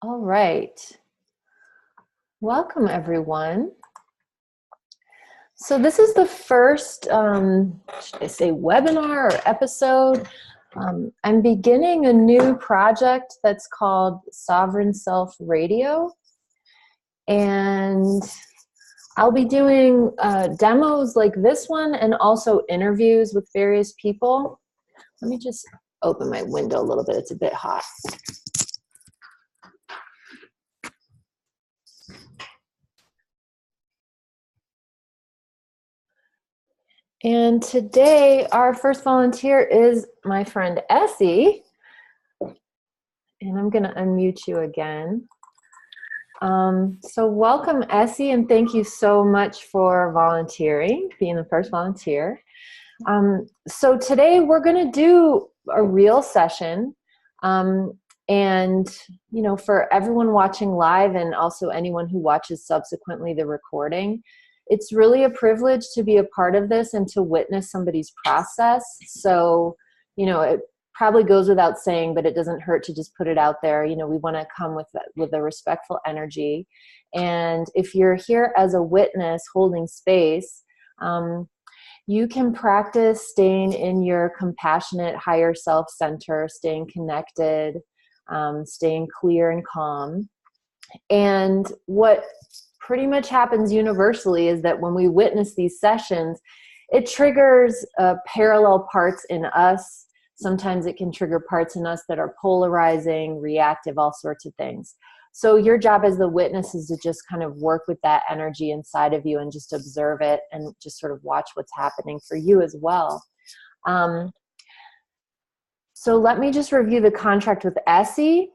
All right. Welcome, everyone. So this is the first, should I say, webinar or episode. I'm beginning a new project that's called Sovereign Self Radio. And I'll be doing demos like this one and also interviews with various people. Let me just open my window a little bit. It's a bit hot. And today, our first volunteer is my friend Essie. And I'm going to unmute you again. So welcome, Essie, and thank you so much for volunteering, being the first volunteer. So today we're going to do a real session. And, you know, for everyone watching live and also anyone who watches subsequently the recording, it's really a privilege to be a part of this and to witness somebody's process. So, you know, it probably goes without saying, but it doesn't hurt to just put it out there. You know, we want to come with a respectful energy. And if you're here as a witness holding space, you can practice staying in your compassionate higher self center, staying connected, staying clear and calm. And what pretty much happens universally is that when we witness these sessions, it triggers parallel parts in us. Sometimes it can trigger parts in us that are polarizing, reactive, all sorts of things. So your job as the witness is to just kind of work with that energy inside of you and just observe it and just sort of watch what's happening for you as well. So let me just review the contract with Essie.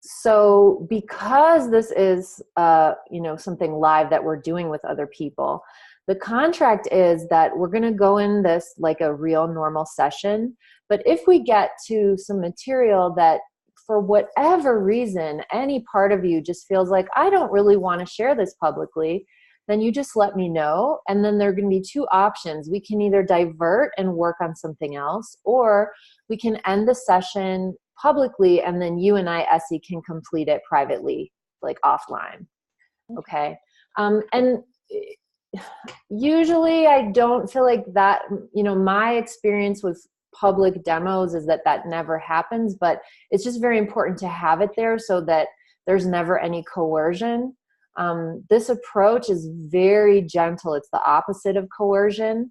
So because this is, you know, something live that we're doing with other people, the contract is that we're going to go in this like a real normal session. But if we get to some material that for whatever reason, any part of you just feels like, I don't really want to share this publicly, then you just let me know. And then there are going to be two options. We can either divert and work on something else, or we can end the session publicly, and then you and I, Essie, can complete it privately, like offline. Okay. And usually I don't feel like that, you know, my experience with public demos is that never happens, but it's just very important to have it there so that there's never any coercion. This approach is very gentle. It's the opposite of coercion.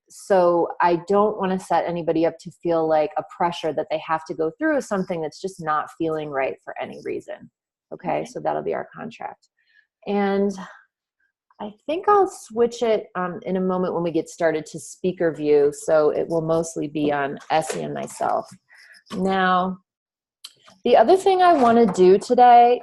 So I don't want to set anybody up to feel like a pressure that they have to go through something that's just not feeling right for any reason. Okay. So that'll be our contract. And I think I'll switch it in a moment when we get started to speaker view. So it will mostly be on Essie and myself. Now, the other thing I want to do today,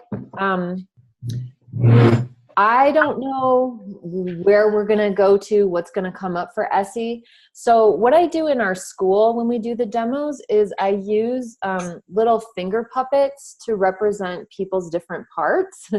I don't know where we're going to go to, what's going to come up for Essie. So what I do in our school when we do the demos is I use little finger puppets to represent people's different parts.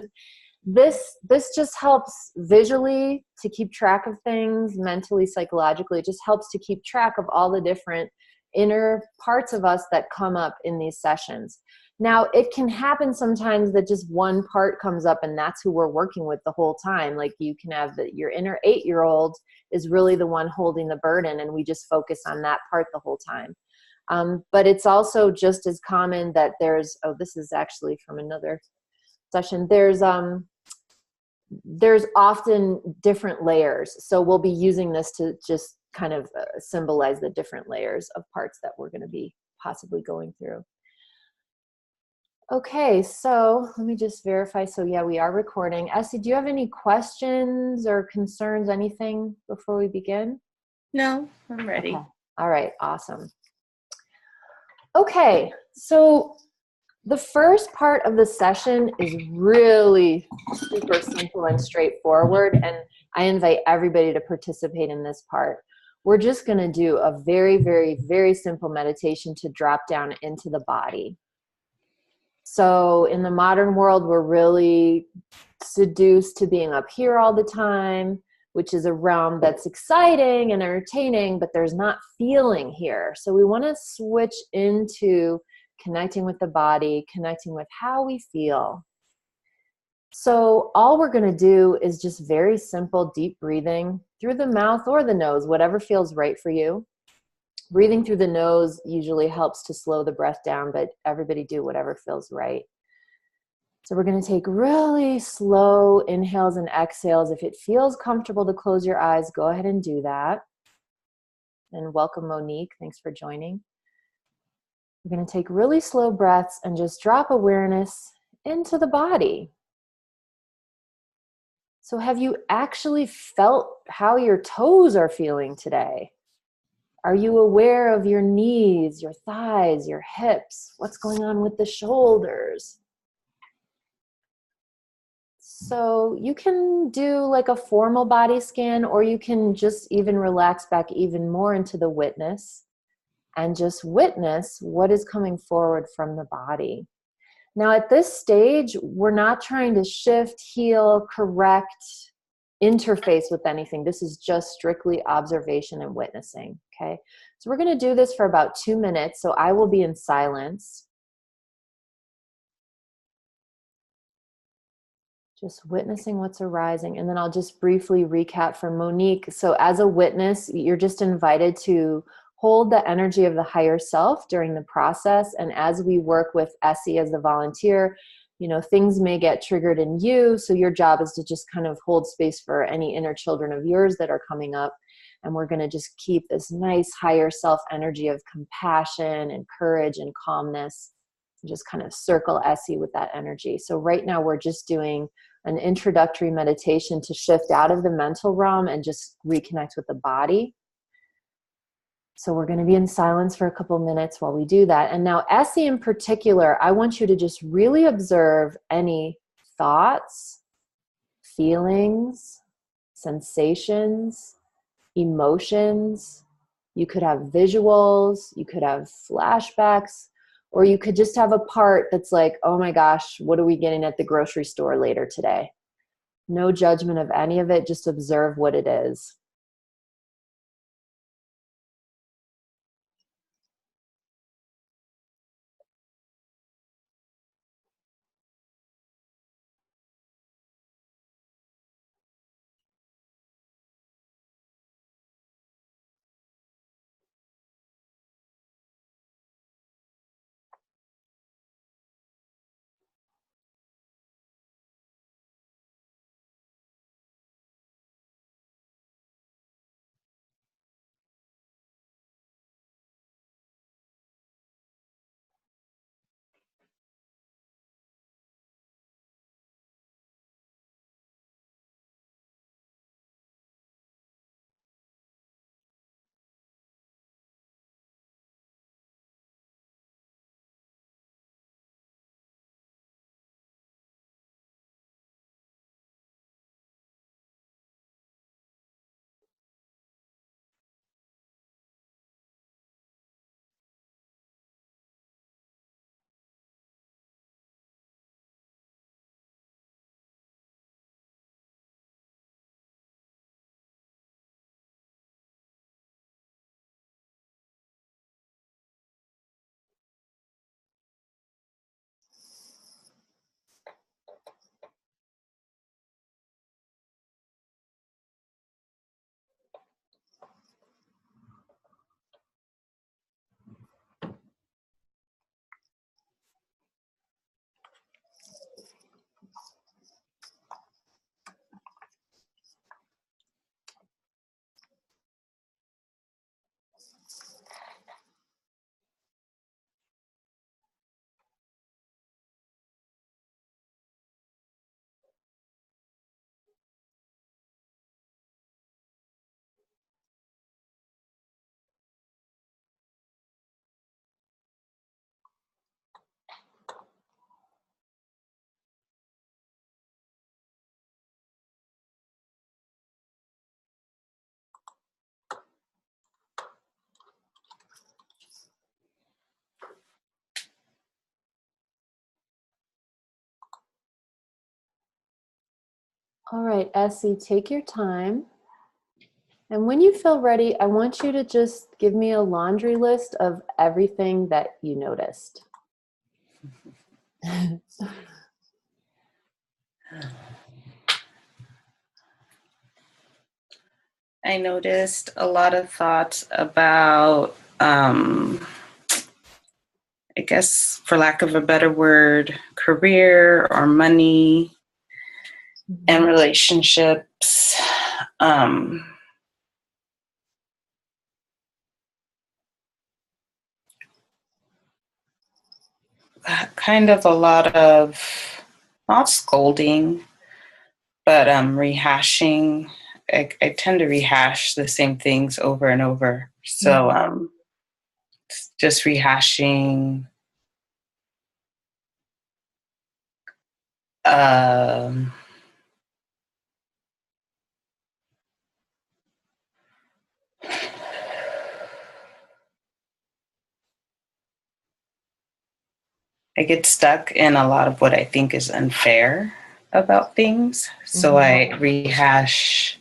This just helps visually to keep track of things, mentally, psychologically. It just helps to keep track of all the different inner parts of us that come up in these sessions. Now, it can happen sometimes that just one part comes up and that's who we're working with the whole time. Like you can have your inner 8-year-old is really the one holding the burden and we just focus on that part the whole time. But it's also just as common that there's, oh, this is actually from another session. There's often different layers. So we'll be using this to just kind of symbolize the different layers of parts that we're going to be possibly going through. Okay, so let me just verify. So yeah, we are recording. Essie, do you have any questions or concerns, anything before we begin? No, I'm ready. Okay. All right, awesome. Okay, so the first part of the session is really super simple and straightforward, and I invite everybody to participate in this part. We're just going to do a very, very, very simple meditation to drop down into the body. So in the modern world, we're really seduced to being up here all the time, which is a realm that's exciting and entertaining, but there's not feeling here. So we want to switch into connecting with the body, connecting with how we feel. So all we're going to do is just very simple, deep breathing through the mouth or the nose, whatever feels right for you. Breathing through the nose usually helps to slow the breath down, but everybody do whatever feels right. So we're going to take really slow inhales and exhales. If it feels comfortable to close your eyes, go ahead and do that. And welcome, Monique. Thanks for joining. We're going to take really slow breaths and just drop awareness into the body. So have you actually felt how your toes are feeling today? Are you aware of your knees, your thighs, your hips? What's going on with the shoulders? So you can do like a formal body scan, or you can just even relax back even more into the witness and just witness what is coming forward from the body. Now at this stage, we're not trying to shift, heal, correct, interface with anything. This is just strictly observation and witnessing, okay? So we're going to do this for about 2 minutes, so I will be in silence. Just witnessing what's arising, and then I'll just briefly recap for Monique. So as a witness, you're just invited to hold the energy of the higher self during the process, and as we work with Essie as the volunteer, you know, things may get triggered in you, so your job is to just kind of hold space for any inner children of yours that are coming up, and we're going to just keep this nice higher self energy of compassion and courage and calmness, and just kind of circle Essie with that energy. So right now we're just doing an introductory meditation to shift out of the mental realm and just reconnect with the body. So we're going to be in silence for a couple minutes while we do that. And now Essie in particular, I want you to just really observe any thoughts, feelings, sensations, emotions. You could have visuals, you could have flashbacks, or you could just have a part that's like, oh my gosh, what are we getting at the grocery store later today? No judgment of any of it, just observe what it is. All right, Essie, take your time. And when you feel ready, I want you to just give me a laundry list of everything that you noticed. I noticed a lot of thoughts about, I guess, for lack of a better word, career or money and relationships. Kind of a lot of, not scolding, but rehashing. I tend to rehash the same things over and over. So just rehashing. I get stuck in a lot of what I think is unfair about things. So I rehash,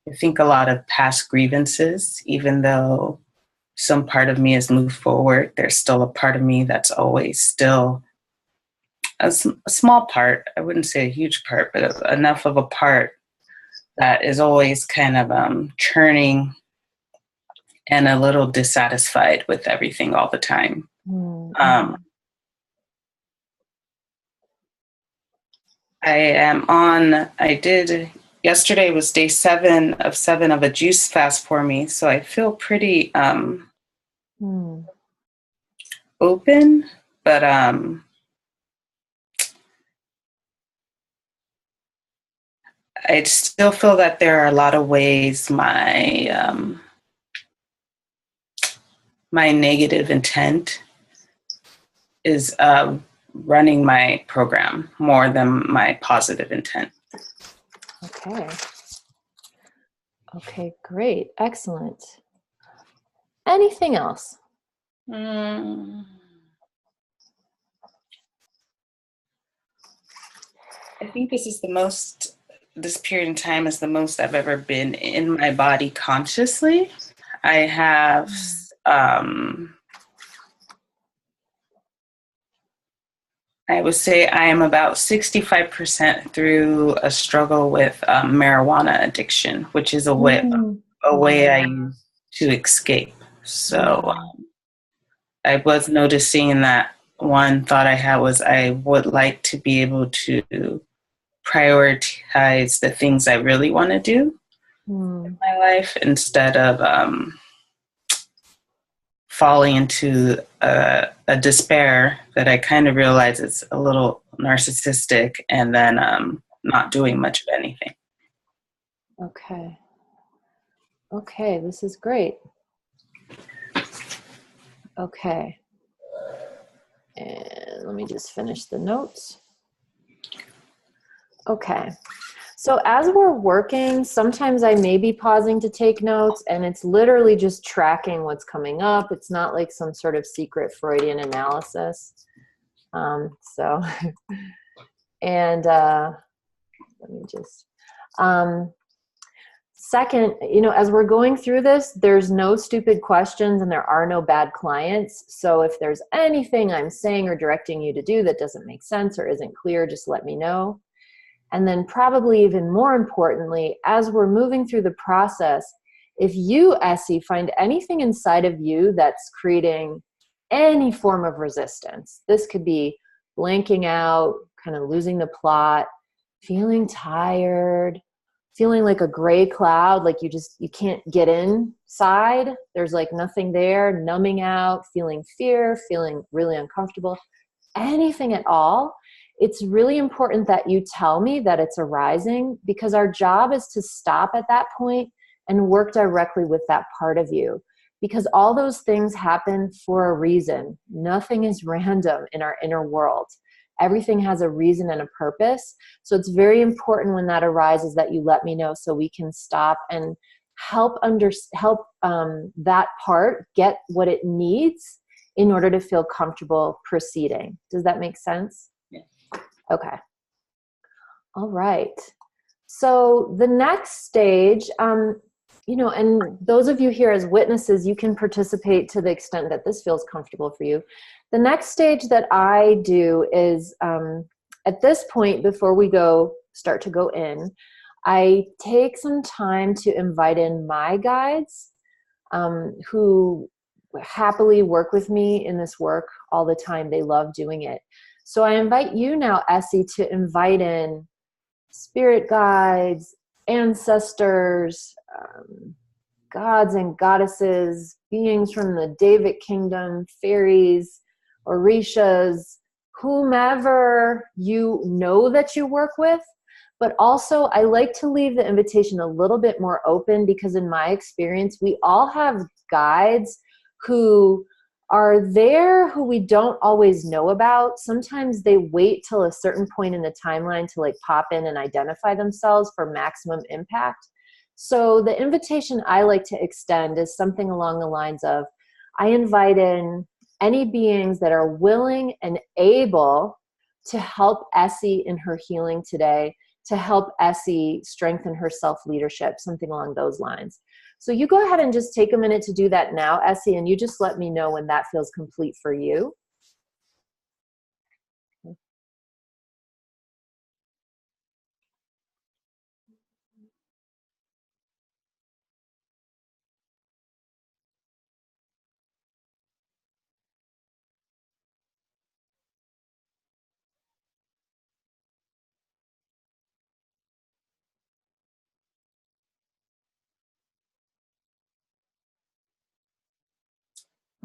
I think, a lot of past grievances, even though some part of me has moved forward. There's still a part of me that's always still a small part. I wouldn't say a huge part, but enough of a part that is always kind of churning and a little dissatisfied with everything all the time. Yesterday was day 7 of a juice fast for me. So I feel pretty open, but I still feel that there are a lot of ways my negative intent is running my program more than my positive intent. Okay. Okay, great. Excellent. Anything else? I think this period in time is the most I've ever been in my body consciously. I have, I would say I am about 65% through a struggle with marijuana addiction, which is a way I use to escape. So I was noticing that one thought I had was I would like to be able to prioritize the things I really want to do in my life instead of falling into a despair that I kind of realize is a little narcissistic and then not doing much of anything. Okay. Okay, this is great. Okay. And let me just finish the notes. Okay. So as we're working, sometimes I may be pausing to take notes, and it's literally just tracking what's coming up. It's not like some sort of secret Freudian analysis. And let me just, second, as we're going through this, there's no stupid questions and there are no bad clients. So if there's anything I'm saying or directing you to do that doesn't make sense or isn't clear, just let me know. And then probably even more importantly, as we're moving through the process, if you, Essie, find anything inside of you that's creating any form of resistance, this could be blanking out, kind of losing the plot, feeling tired, feeling like a gray cloud, like you can't get inside. There's like nothing there, numbing out, feeling fear, feeling really uncomfortable, anything at all. It's really important that you tell me that it's arising, because our job is to stop at that point and work directly with that part of you, because all those things happen for a reason. Nothing is random in our inner world. Everything has a reason and a purpose. So it's very important when that arises that you let me know so we can stop and help that part get what it needs in order to feel comfortable proceeding. Does that make sense? Okay. All right. So the next stage, and those of you here as witnesses, you can participate to the extent that this feels comfortable for you. The next stage that I do is at this point, before we start to go in, I take some time to invite in my guides who happily work with me in this work all the time. They love doing it. So I invite you now, Essie, to invite in spirit guides, ancestors, gods and goddesses, beings from the David kingdom, fairies, orishas, whomever you know that you work with. But also, I like to leave the invitation a little bit more open, because in my experience, we all have guides who are there who we don't always know about. Sometimes they wait till a certain point in the timeline to like pop in and identify themselves for maximum impact. So the invitation I like to extend is something along the lines of, I invite in any beings that are willing and able to help Essie in her healing today, to help Essie strengthen her self-leadership, something along those lines. So you go ahead and just take a minute to do that now, Essie, and you just let me know when that feels complete for you.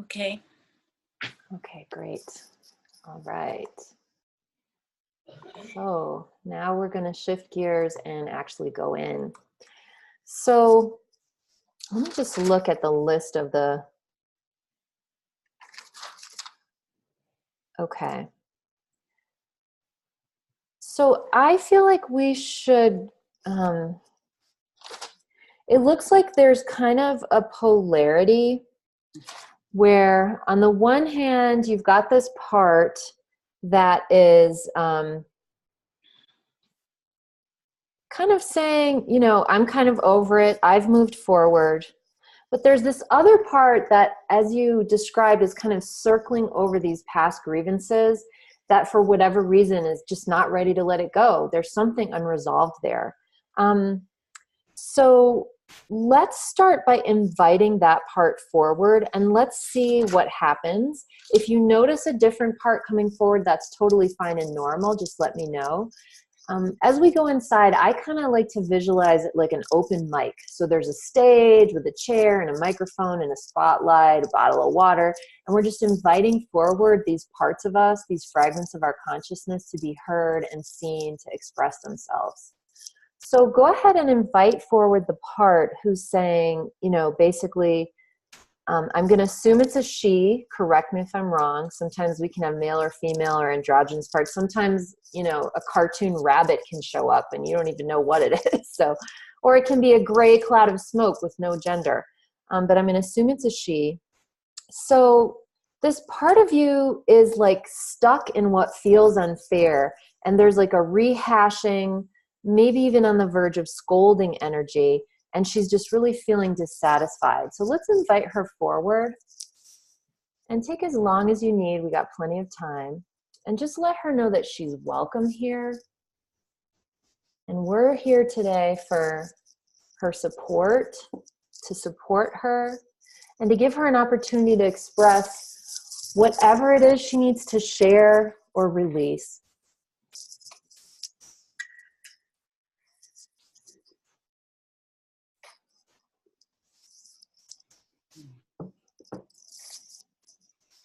Okay. Okay, great. All right. So now we're going to shift gears and actually go in. So let me just look at the list of the, okay. So I feel like we should, it looks like there's kind of a polarity where on the one hand, you've got this part that is kind of saying, you know, I'm kind of over it. I've moved forward. But there's this other part that, as you described, is kind of circling over these past grievances that for whatever reason is just not ready to let it go. There's something unresolved there. So let's start by inviting that part forward, and let's see what happens. If you notice a different part coming forward, that's totally fine and normal. Just let me know. As we go inside, I kind of like to visualize it like an open mic. So there's a stage with a chair and a microphone and a spotlight, a bottle of water, and we're just inviting forward these parts of us, these fragments of our consciousness, to be heard and seen, to express themselves. So go ahead and invite forward the part who's saying, you know, basically, I'm going to assume it's a she. Correct me if I'm wrong. Sometimes we can have male or female or androgynous parts. Sometimes, you know, a cartoon rabbit can show up and you don't even know what it is. So, or it can be a gray cloud of smoke with no gender. But I'm going to assume it's a she. So this part of you is like stuck in what feels unfair. And there's like a rehashing, maybe even on the verge of scolding energy. And she's just really feeling dissatisfied. So let's invite her forward and take as long as you need. We got plenty of time. And just let her know that she's welcome here. And we're here today for her support, to support her, and to give her an opportunity to express whatever it is she needs to share or release.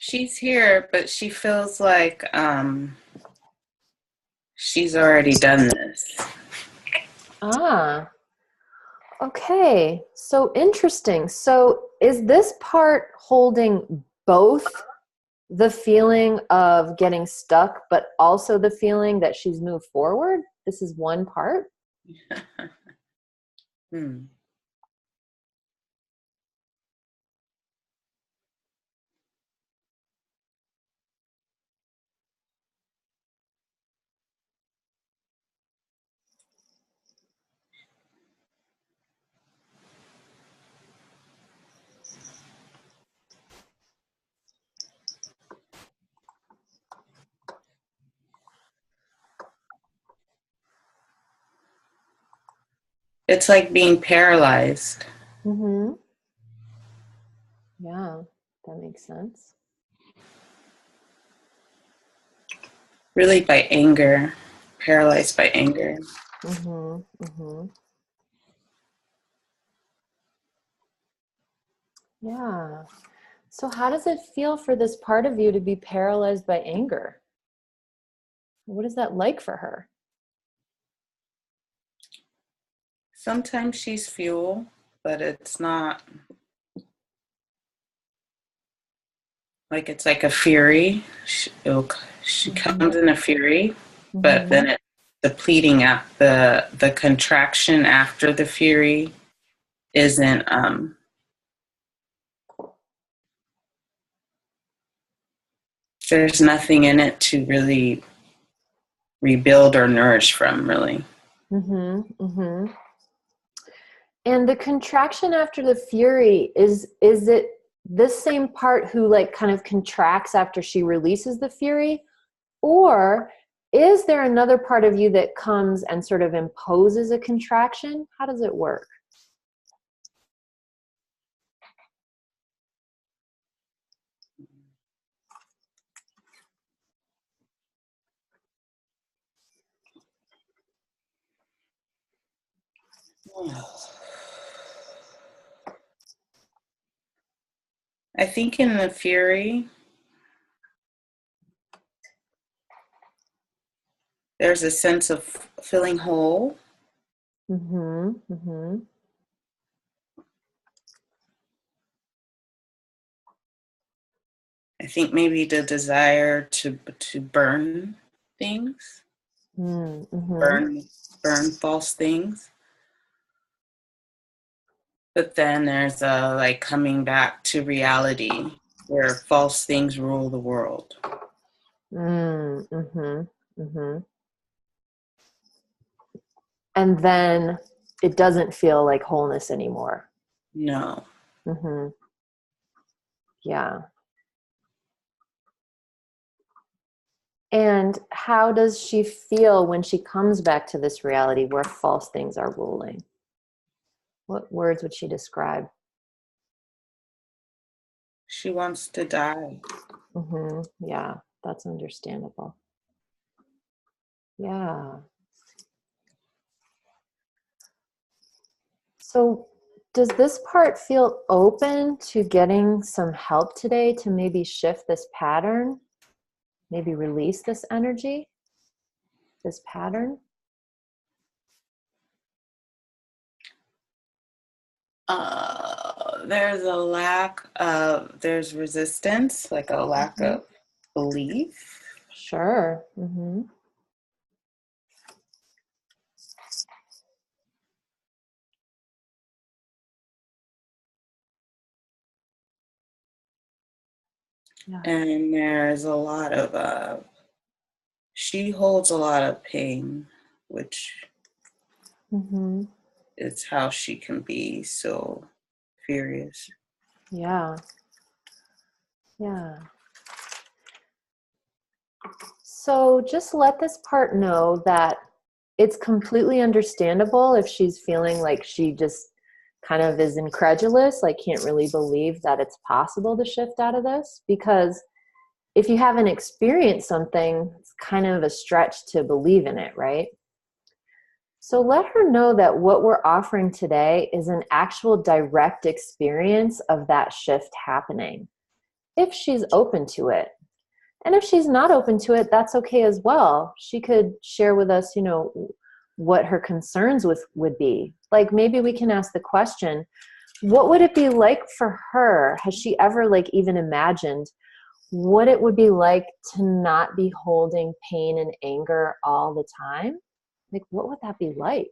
She's here, but she feels like she's already done this. Ah, okay. So interesting. So is this part holding both the feeling of getting stuck, but also the feeling that she's moved forward? This is one part? It's like being paralyzed. Mm-hmm. Yeah, that makes sense. Really by anger, paralyzed by anger. Mm-hmm. Mm-hmm. Yeah. So how does it feel for this part of you to be paralyzed by anger? What is that like for her? Sometimes she's fuel, but it's not like, it's like a fury. She comes in a fury, but then it's depleting at the contraction after the fury isn't there's nothing in it to really rebuild or nourish from, really. Mm-hmm. Mm-hmm. And the contraction after the fury, is it this same part who like kind of contracts after she releases the fury? Or is there another part of you that comes and sort of imposes a contraction? How does it work? I think in the fury, there's a sense of feeling whole. Mm-hmm. Mm-hmm. I think maybe the desire to burn things, Mm-hmm. burn false things. But then there's a like coming back to reality where false things rule the world. Mm-hmm. Mm-hmm. And then it doesn't feel like wholeness anymore. No. Mm-hmm. Yeah. And how does she feel when she comes back to this reality where false things are ruling? What words would she describe? She wants to die. Mm-hmm. Yeah, that's understandable. Yeah. So does this part feel open to getting some help today to maybe shift this pattern? Maybe release this energy, this pattern? There's resistance, like a lack of belief. Sure. Mm-hmm. Yeah. And there's a lot of, she holds a lot of pain, which Mm-hmm. is how she can be so furious. Yeah. Yeah. So just let this part know that it's completely understandable if she's feeling like she just kind of is incredulous, like can't really believe that it's possible to shift out of this. Because if you haven't experienced something, it's kind of a stretch to believe in it, right? So let her know that what we're offering today is an actual direct experience of that shift happening, if she's open to it. And if she's not open to it, that's okay as well. She could share with us, what her concerns would be. Like maybe we can ask the question, what would it be like for her? Has she ever like even imagined what it would be like to not be holding pain and anger all the time? Like, what would that be like?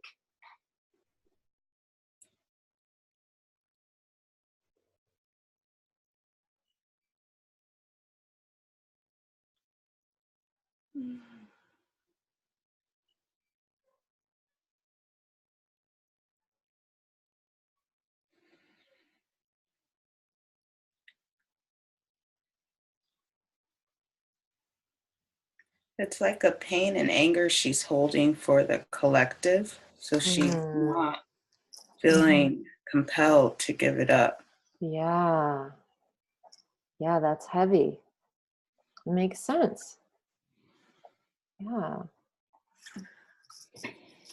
It's like a pain and anger she's holding for the collective. So she's Mm, not feeling compelled to give it up. Yeah. Yeah, that's heavy. It makes sense. Yeah.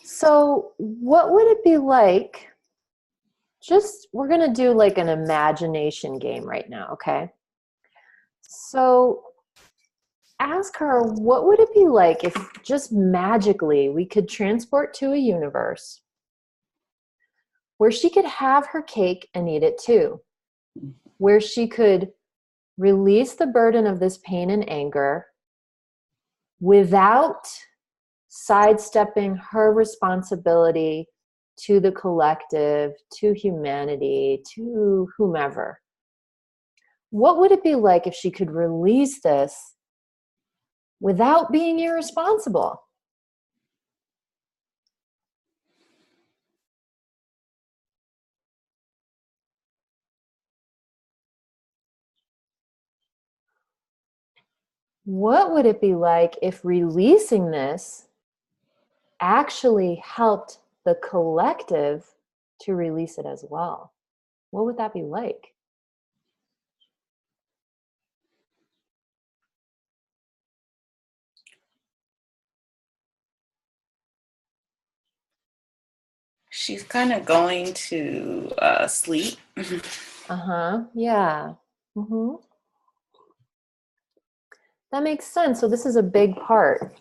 So what would it be like? We're going to do like an imagination game right now, okay? So ask her, what would it be like if just magically we could transport to a universe where she could have her cake and eat it too, where she could release the burden of this pain and anger without sidestepping her responsibility to the collective, to humanity, to whomever. What would it be like if she could release this without being irresponsible? What would it be like if releasing this actually helped the collective to release it as well? What would that be like? She's kind of going to sleep. Yeah. That makes sense. So this is a big part.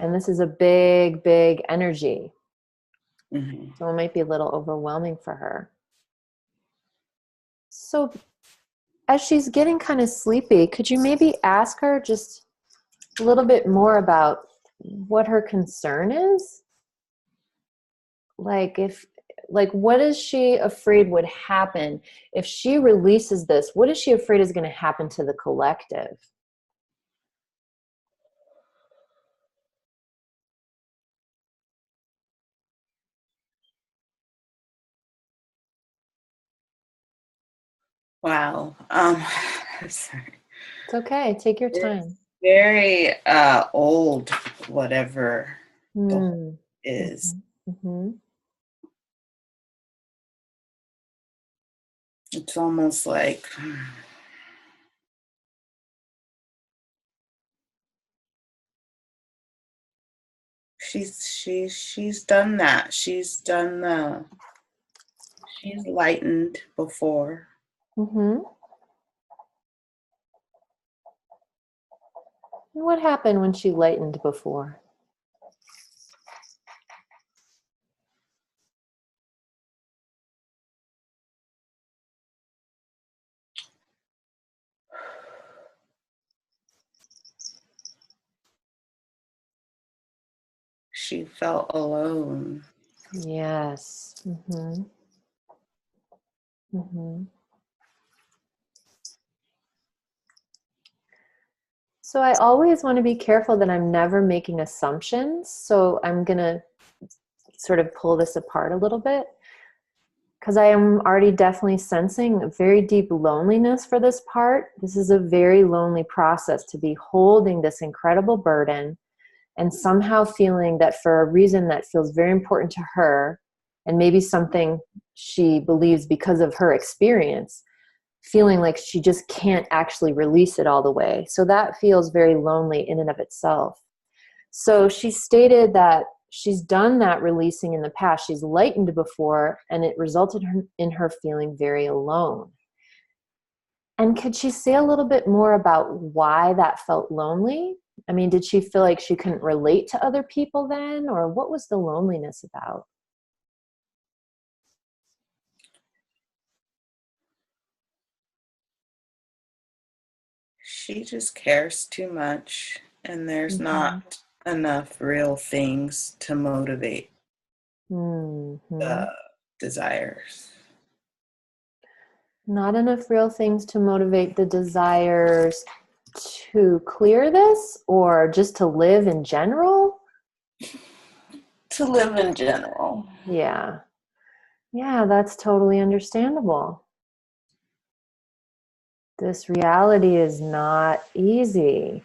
And this is a big, big energy. So it might be a little overwhelming for her. So as she's getting kind of sleepy, could you maybe ask her just a little bit more about what her concern is? What is she afraid would happen if she releases this? What is she afraid is going to happen to the collective? Wow. Sorry. It's okay. Take your time. Very old, whatever the is. It's almost like she's done that. She's lightened before. What happened when she lightened before? She felt alone. Yes. So I always want to be careful that I'm never making assumptions. So I'm going to sort of pull this apart a little bit, because I am already definitely sensing a very deep loneliness for this part. This is a very lonely process to be holding this incredible burden and somehow feeling that for a reason that feels very important to her, and maybe something she believes because of her experience, feeling like she just can't actually release it all the way. So that feels very lonely in and of itself. So she stated that she's done that releasing in the past. She's lightened before, and it resulted in her feeling very alone. And could she say a little bit more about why that felt lonely? I mean, did she feel like she couldn't relate to other people then, or what was the loneliness about? She just cares too much, and there's not enough real things to motivate the desires. Not enough real things to motivate the desires to clear this, or just to live in general? To live in general. Yeah. Yeah, that's totally understandable. This reality is not easy.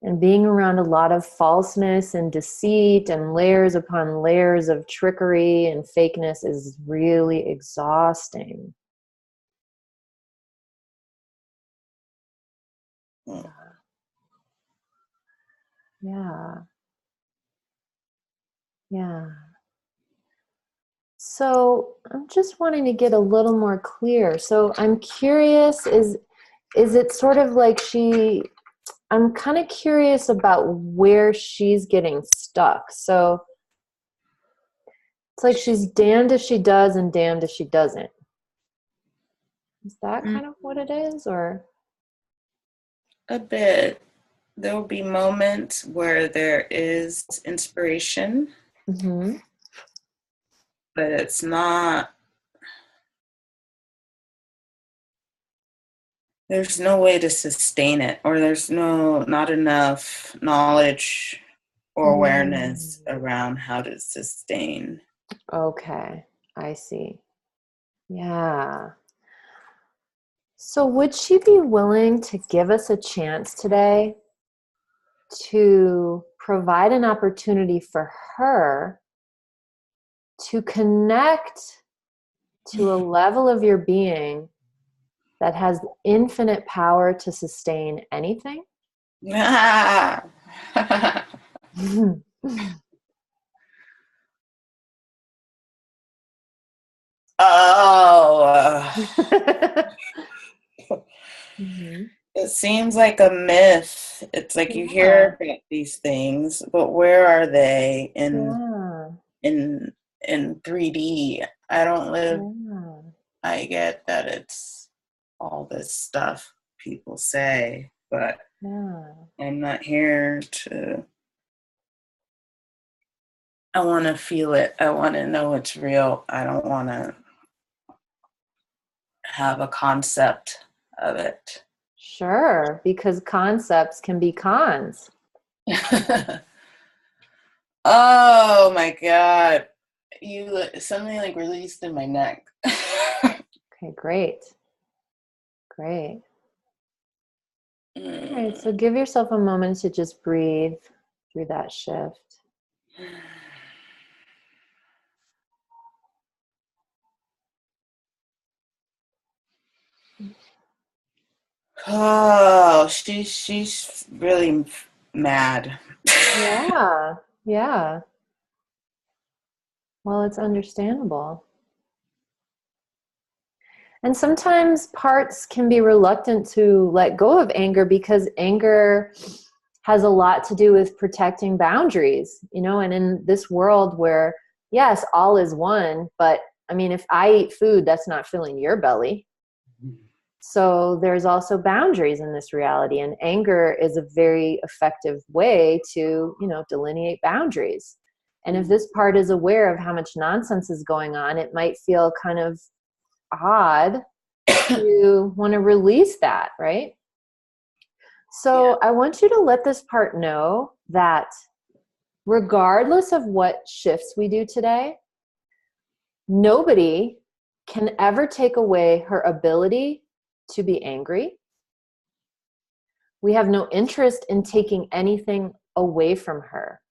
And being around a lot of falseness and deceit and layers upon layers of trickery and fakeness is really exhausting. Yeah. Yeah. So I'm just wanting to get a little more clear. So I'm curious, is it sort of like I'm kind of curious about where she's getting stuck. So it's like she's damned if she does and damned if she doesn't. Is that kind of what it is, or? A bit. There will be moments where there is inspiration, Mm-hmm. but it's not, there's no way to sustain it, or there's not enough knowledge or awareness around how to sustain. Okay, I see. Yeah. So would she be willing to give us a chance today to provide an opportunity for her to connect to a level of your being that has infinite power to sustain anything? Mm-hmm. It seems like a myth. It's like you hear about these things, but where are they in 3D? I don't live. I get that it's all this stuff people say, but I'm not here to. I want to feel it. I want to know it's real. I don't want to have a concept of it. Sure, because concepts can be cons. Oh my God. Something like released in my neck. Okay, great. Great. All right, so give yourself a moment to just breathe through that shift. Oh, she's really mad. Yeah, yeah. Well, it's understandable. And sometimes parts can be reluctant to let go of anger because anger has a lot to do with protecting boundaries, and in this world where, yes, all is one, but I mean, if I eat food, that's not filling your belly. So there's also boundaries in this reality, and anger is a very effective way to, delineate boundaries. And if this part is aware of how much nonsense is going on, it might feel kind of odd to want to release that, right? So I want you to let this part know that regardless of what shifts we do today, nobody can ever take away her ability to be angry. We have no interest in taking anything away from her.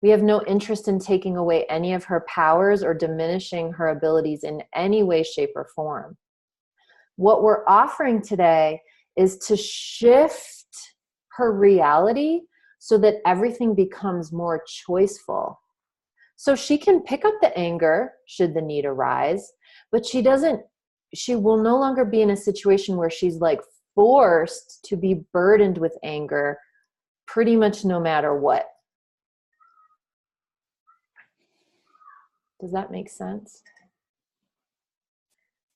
We have no interest in taking away any of her powers or diminishing her abilities in any way, shape, or form. What we're offering today is to shift her reality so that everything becomes more choiceful. So she can pick up the anger should the need arise, but she will no longer be in a situation where she's like forced to be burdened with anger pretty much no matter what. Does that make sense?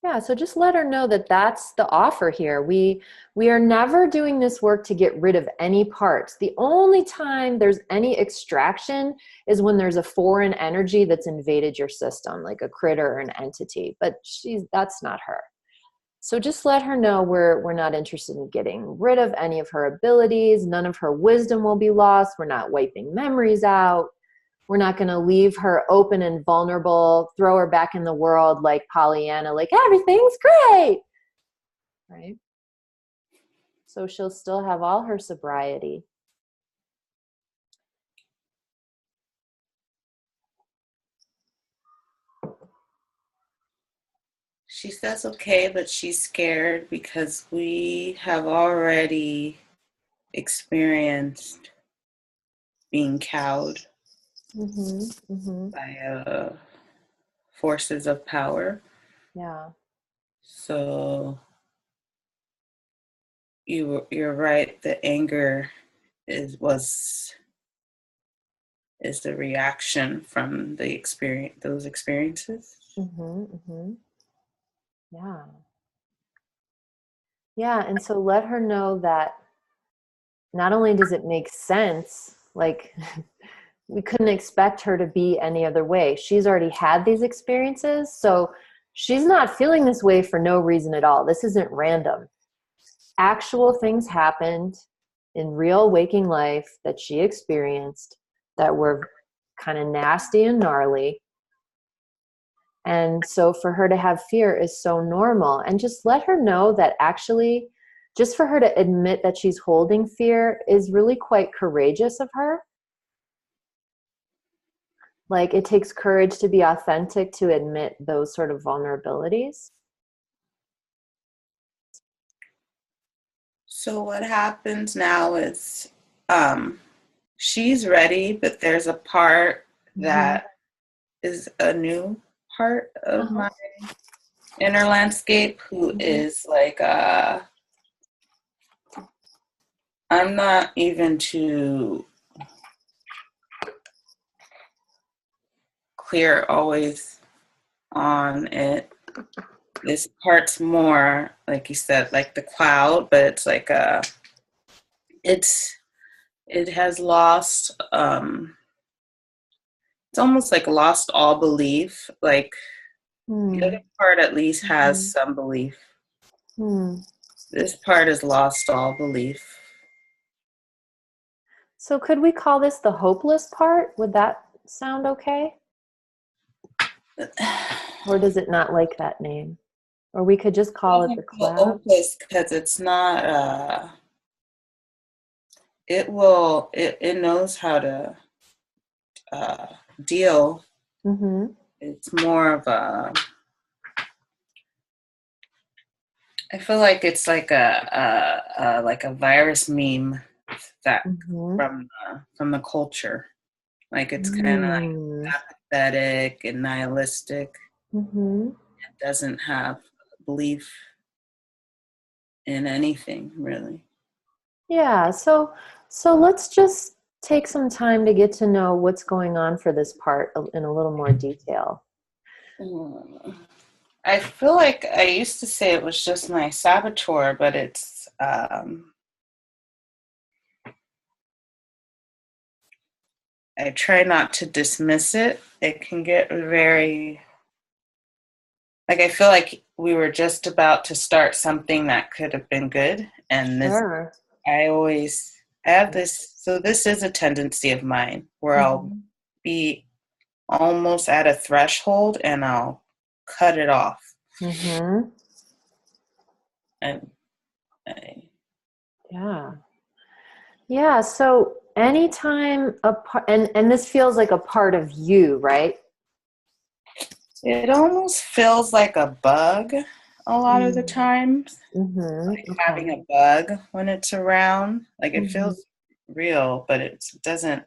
Yeah, so just let her know that that's the offer here. We are never doing this work to get rid of any parts. The only time there's any extraction is when there's a foreign energy that's invaded your system, like a critter or an entity, but that's not her. So just let her know we're not interested in getting rid of any of her abilities. None of her wisdom will be lost. We're not wiping memories out. We're not going to leave her open and vulnerable, throw her back in the world like Pollyanna, like everything's great, right? So she'll still have all her sobriety. She says okay, but she's scared because we have already experienced being cowed by forces of power. Yeah. So you're right. The anger is the reaction from the experience, those experiences. Yeah. Yeah, and so let her know that not only does it make sense, like we couldn't expect her to be any other way. She's already had these experiences, so she's not feeling this way for no reason at all. This isn't random. Actual things happened in real waking life that she experienced that were kind of nasty and gnarly. And so for her to have fear is so normal. And just let her know that actually, just for her to admit that she's holding fear is really quite courageous of her. Like, it takes courage to be authentic to admit those sort of vulnerabilities. So what happens now is she's ready, but there's a part that is a new part of my inner landscape who is like, I'm not even too clear always on it. This part's more, like you said, like the cloud, but it's like it has lost, it's almost like lost all belief. Like the other part at least has some belief. This part has lost all belief. So could we call this the hopeless part? Would that sound okay? Or does it not like that name? Or we could just call it the cloud? Hopeless because it's not, it knows how to deal. It's more of I feel like it's like a virus meme that from the culture. Like it's kind of like apathetic and nihilistic. It doesn't have belief in anything, really. Yeah, so let's just take some time to get to know what's going on for this part in a little more detail. I feel like I used to say it was just my saboteur, but it's I try not to dismiss it. It can get very, like, I feel like we were just about to start something that could have been good. And this, I have this, so this is a tendency of mine where I'll be almost at a threshold and I'll cut it off. And yeah. So anytime a part, and this feels like a part of you, right? It almost feels like a bug a lot of the times. Like having a bug when it's around. Like it feels real, but it doesn't.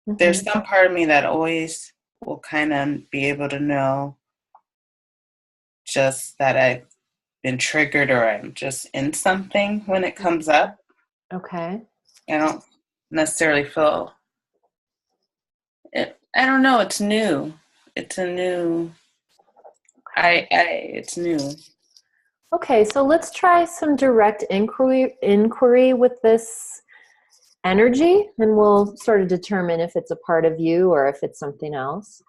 There's some part of me that always will kind of be able to know just that I've been triggered or I'm just in something when it comes up. Okay. I don't necessarily feel it. I don't know. It's new. It's a new. It's new. Okay, so let's try some direct inquiry with this energy, and we'll sort of determine if it's a part of you or if it's something else.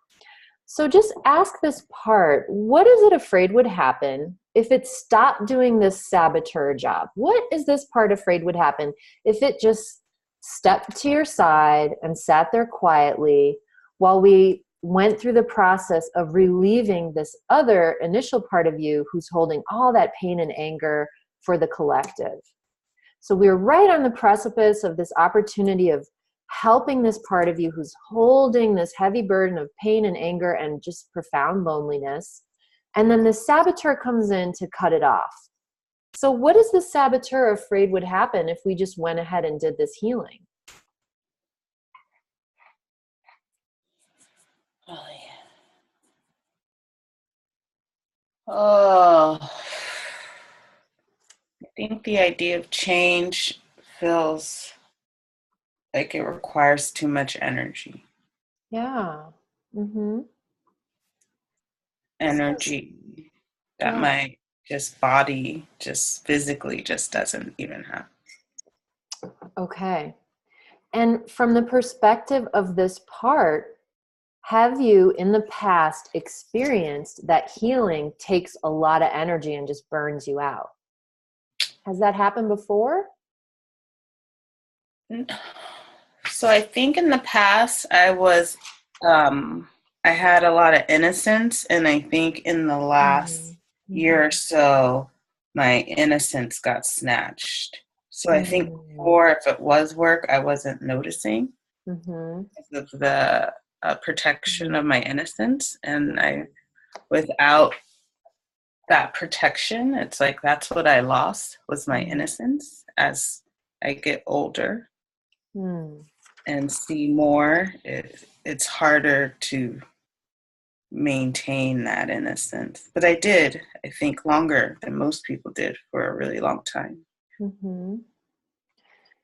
So just ask this part, what is it afraid would happen if it stopped doing this saboteur job? What is this part afraid would happen if it just stepped to your side and sat there quietly while we went through the process of relieving this other initial part of you who's holding all that pain and anger for the collective? So we're right on the precipice of this opportunity of helping this part of you who's holding this heavy burden of pain and anger and just profound loneliness. And then the saboteur comes in to cut it off. So what is the saboteur afraid would happen if we just went ahead and did this healing? Oh, yeah. Oh, I think the idea of change feels like it requires too much energy. Yeah. Mm-hmm. Energy that my just body just physically just doesn't even have. Okay. And from the perspective of this part, have you in the past experienced that healing takes a lot of energy and just burns you out? Has that happened before? So I think in the past I had a lot of innocence, and I think in the last year or so, my innocence got snatched. So I think before, if it was work, I wasn't noticing because of the protection of my innocence. And without that protection, it's like that's what I lost, was my innocence. As I get older and see more, it's harder to maintain that innocence. But I did, I think, longer than most people did for a really long time.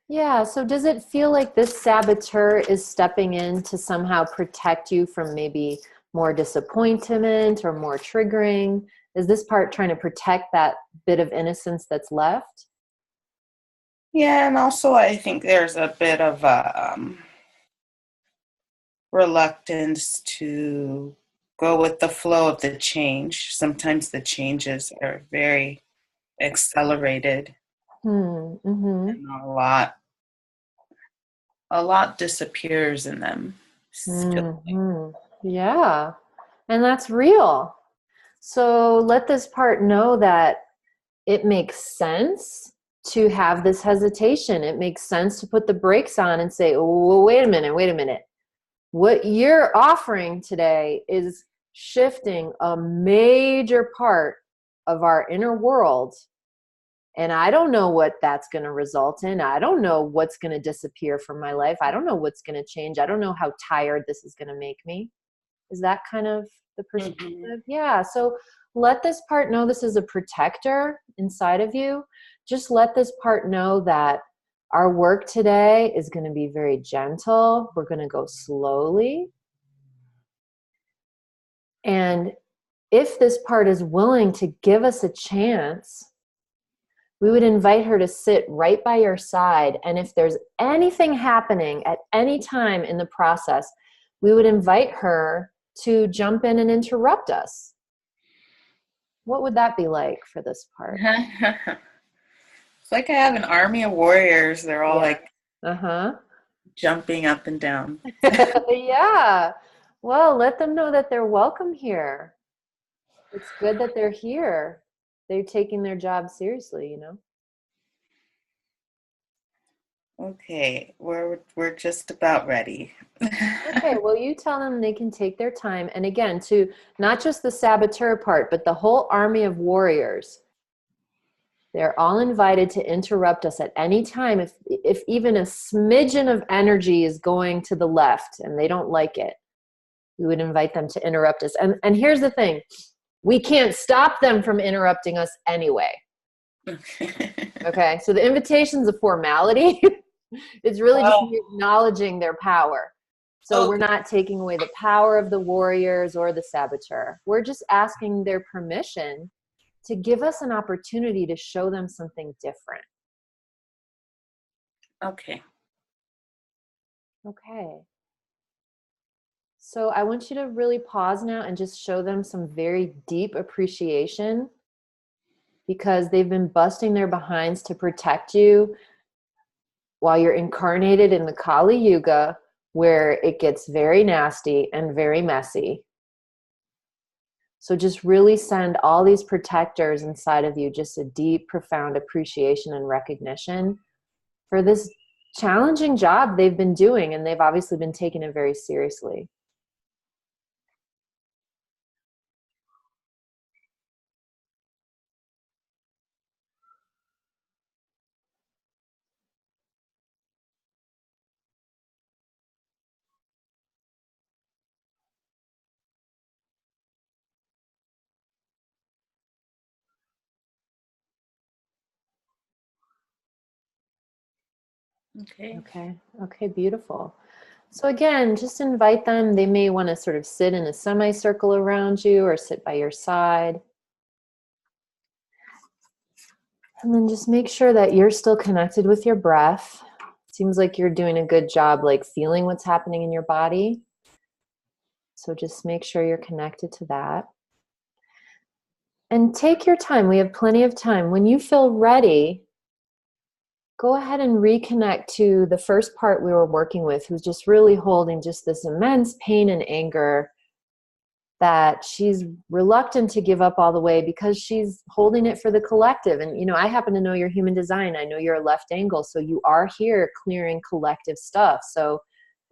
Yeah, so does it feel like this saboteur is stepping in to somehow protect you from maybe more disappointment or more triggering? Is this part trying to protect that bit of innocence that's left? Yeah, and also I think there's a bit of a reluctance to go with the flow of the change. Sometimes the changes are very accelerated, and a lot disappears in them. Yeah, and that's real. So let this part know that it makes sense to have this hesitation. It makes sense to put the brakes on and say, oh, wait a minute. What you're offering today is shifting a major part of our inner world. And I don't know what that's going to result in. I don't know what's going to disappear from my life. I don't know what's going to change. I don't know how tired this is going to make me. Is that kind of the perspective? Yeah. So let this part know this is a protector inside of you. Just let this part know that our work today is going to be very gentle. We're going to go slowly. And if this part is willing to give us a chance, we would invite her to sit right by your side. And if there's anything happening at any time in the process, we would invite her to jump in and interrupt us. What would that be like for this part? It's like I have an army of warriors. They're all jumping up and down. Yeah. Well, let them know that they're welcome here. It's good that they're here. They're taking their job seriously, you know? Okay, we're just about ready. Okay, well, you tell them they can take their time. And again, to not just the saboteur part, but the whole army of warriors. They're all invited to interrupt us at any time. If even a smidgen of energy is going to the left and they don't like it, we would invite them to interrupt us. And here's the thing. We can't stop them from interrupting us anyway. Okay, so the invitation's a formality. It's really just acknowledging their power. So we're not taking away the power of the warriors or the saboteur. We're just asking their permission to give us an opportunity to show them something different. Okay. So I want you to really pause now and just show them some very deep appreciation, because they've been busting their behinds to protect you while you're incarnated in the Kali Yuga, where it gets very nasty and very messy. So just really send all these protectors inside of you just a deep, profound appreciation and recognition for this challenging job they've been doing, and they've obviously been taking it very seriously. Okay, beautiful. So again, just invite them. They may want to sort of sit in a semicircle around you or sit by your side. And then just make sure that you're still connected with your breath. Seems like you're doing a good job, like feeling what's happening in your body. So just make sure you're connected to that. And take your time. We have plenty of time. When you feel ready, go ahead and reconnect to the first part we were working with, who's just really holding just this immense pain and anger that she's reluctant to give up all the way because she's holding it for the collective. And, you know, I happen to know your human design. I know you're a left angle. So you are here clearing collective stuff. So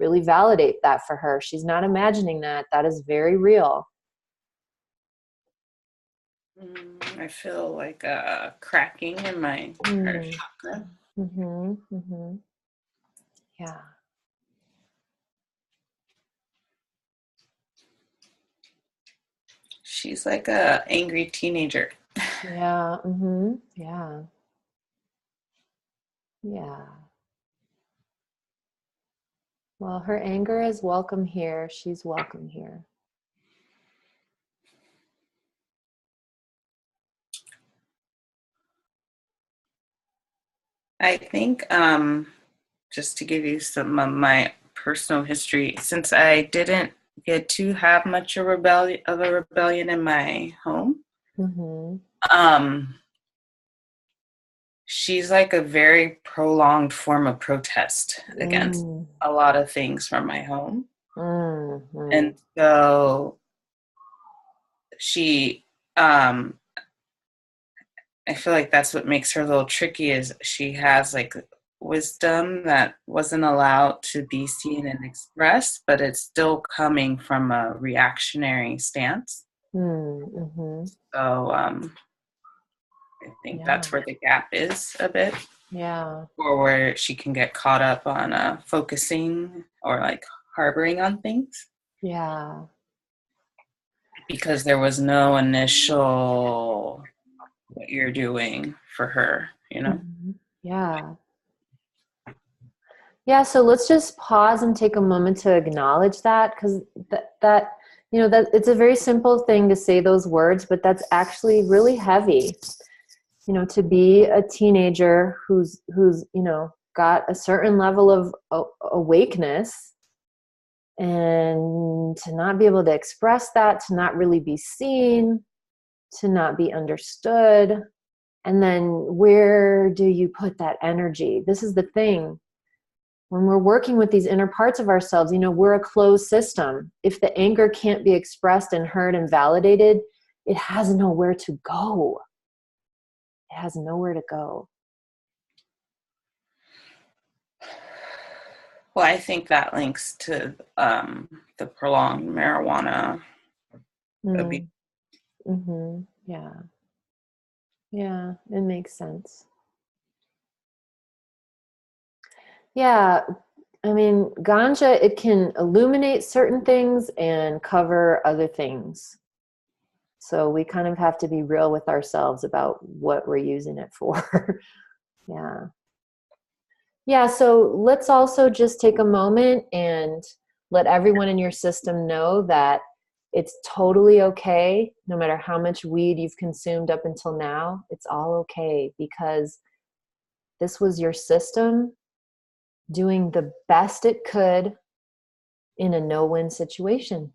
really validate that for her. She's not imagining that. That is very real. I feel like a cracking in my heart chakra. Yeah. She's like a angry teenager. Yeah. Yeah. Yeah. Well, her anger is welcome here. She's welcome here. I think just to give you some of my personal history, since I didn't get to have much of a rebellion in my home, she's like a very prolonged form of protest against a lot of things from my home. And so she, I feel like that's what makes her a little tricky, is she has like wisdom that wasn't allowed to be seen and expressed, but it's still coming from a reactionary stance. So I think that's where the gap is a bit. Yeah. Or where she can get caught up on focusing or like harboring on things. Yeah. Because there was no initial what you're doing for her, you know? Yeah. Yeah, so let's just pause and take a moment to acknowledge that, because that you know, that it's a very simple thing to say those words, but that's actually really heavy. You know, to be a teenager who's you know, got a certain level of awakeness, and to not be able to express that, to not really be seen, to not be understood. And then where do you put that energy? This is the thing. When we're working with these inner parts of ourselves, you know, we're a closed system. If the anger can't be expressed and heard and validated, it has nowhere to go. It has nowhere to go. Well, I think that links to the prolonged marijuana abuse. Yeah. Yeah, it makes sense. Yeah, I mean, ganja, it can illuminate certain things and cover other things. So we kind of have to be real with ourselves about what we're using it for. Yeah. Yeah, so let's also just take a moment and let everyone in your system know that it's totally okay, no matter how much weed you've consumed up until now, it's all okay, because this was your system doing the best it could in a no-win situation.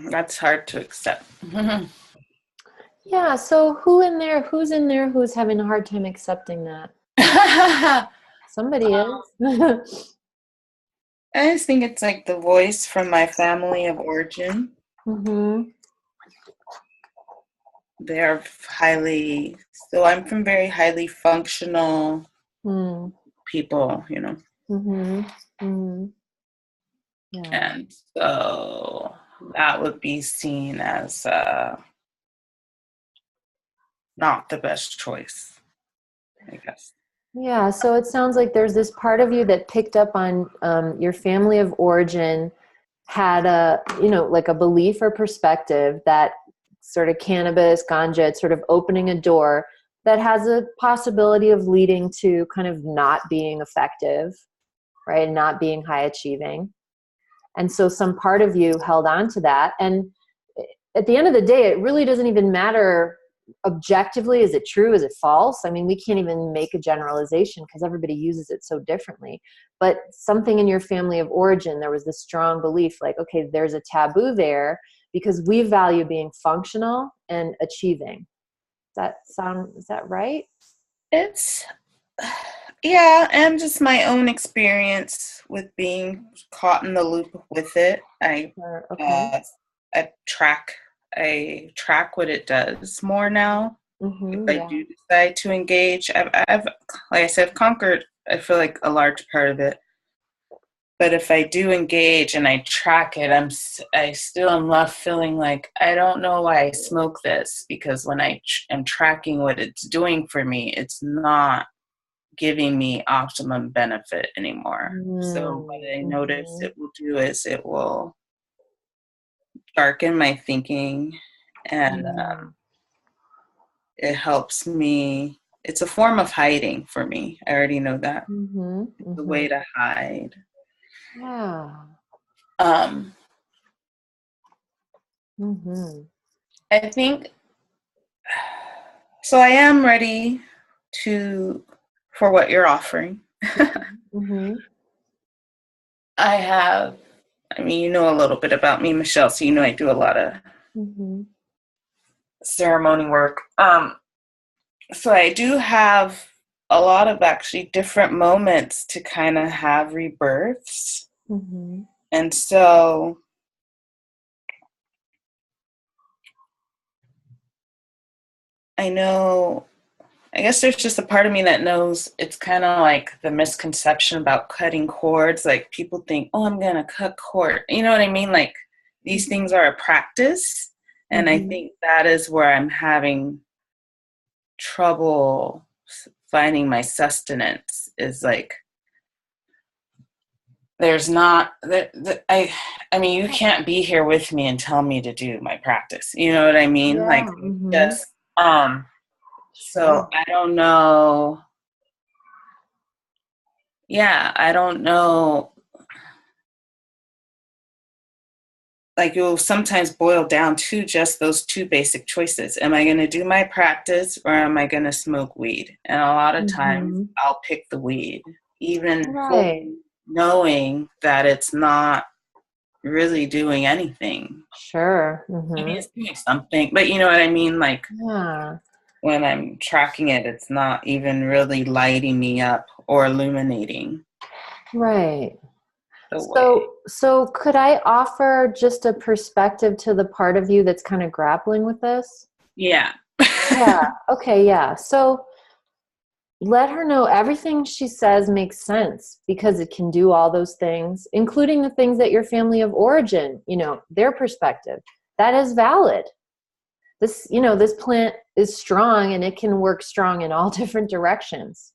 That's hard to accept. Yeah, so who's in there who's having a hard time accepting that? Somebody is. I just think it's like the voice from my family of origin. Mm-hmm. They're so I'm from very highly functional people, you know. Mm-hmm. Mm-hmm. Yeah. And so that would be seen as not the best choice, I guess. Yeah, so it sounds like there's this part of you that picked up on your family of origin had a, like a belief or perspective that sort of cannabis, ganja, it's sort of opening a door that has a possibility of leading to kind of not being effective, right? Not being high achieving. And so some part of you held on to that. And at the end of the day, it really doesn't even matter objectively. Is it true? Is it false? I mean, we can't even make a generalization because everybody uses it so differently. But something in your family of origin, there was this strong belief like, okay, there's a taboo there because we value being functional and achieving. Is that right? Yeah, and just my own experience with being caught in the loop with it. Okay. I track what it does more now. If I do decide to engage, I've like I said, I've conquered, I feel like, a large part of it. But if I do engage and I track it, I still am left feeling like I don't know why I smoke this, because when I am tracking what it's doing for me, it's not giving me optimum benefit anymore. So what I notice it will do is it will darken my thinking, and it helps me. It's a form of hiding for me. I already know that. It's a way to hide. Yeah. I think so. I am ready for what you're offering. I mean, you know a little bit about me, Michelle, so you know I do a lot of ceremony work. So I do have a lot of actually different moments to kind of have rebirths. And so I guess there's just a part of me that knows it's kind of like the misconception about cutting cords. Like people think, oh, I'm going to cut cord. You know what I mean? Like these things are a practice. And I think that is where I'm having trouble finding my sustenance, is like, there's not, I mean, you can't be here with me and tell me to do my practice. You know what I mean? Yeah. Like just, so I don't know. Yeah, I don't know. Like it will sometimes boil down to just those two basic choices. Am I going to do my practice or am I going to smoke weed? And a lot of times I'll pick the weed, even fully knowing that it's not really doing anything. Sure. I mean, it's doing something, but you know what I mean? Like when I'm tracking it, it's not even really lighting me up or illuminating. Right. So could I offer just a perspective to the part of you that's kind of grappling with this? Yeah. Yeah. Okay. Yeah. So let her know everything she says makes sense because it can do all those things, including the things that your family of origin, their perspective, that is valid. This, this plant is strong and it can work strong in all different directions.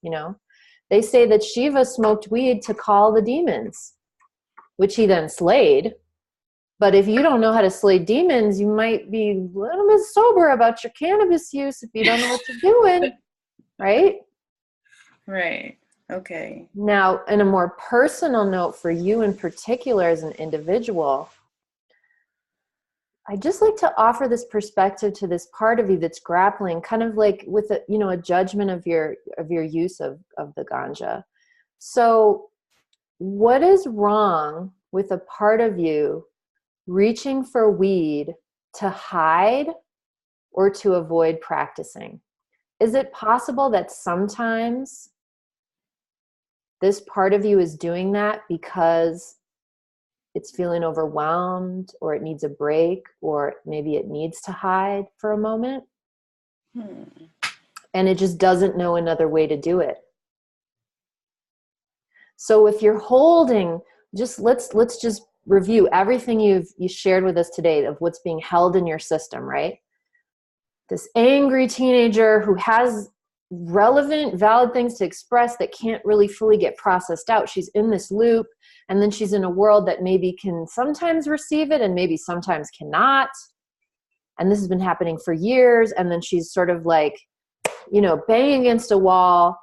They say that Shiva smoked weed to call the demons, which he then slayed. But if you don't know how to slay demons, you might be a little bit sober about your cannabis use if you don't know what you're doing, right? Right. Okay. Now, in a more personal note for you in particular as an individual, I just like to offer this perspective to this part of you that's grappling kind of like with a judgment of your use of the ganja. So what is wrong with a part of you reaching for weed to hide or to avoid practicing? Is it possible that sometimes this part of you is doing that because it's feeling overwhelmed, or it needs a break, or maybe it needs to hide for a moment. And it just doesn't know another way to do it. So if you're holding, let's just review everything you shared with us today of what's being held in your system, right? This angry teenager who has relevant, valid things to express that can't really fully get processed out. She's in this loop, and then she's in a world that maybe can sometimes receive it and maybe sometimes cannot. And this has been happening for years. And then she's sort of like, banging against a wall,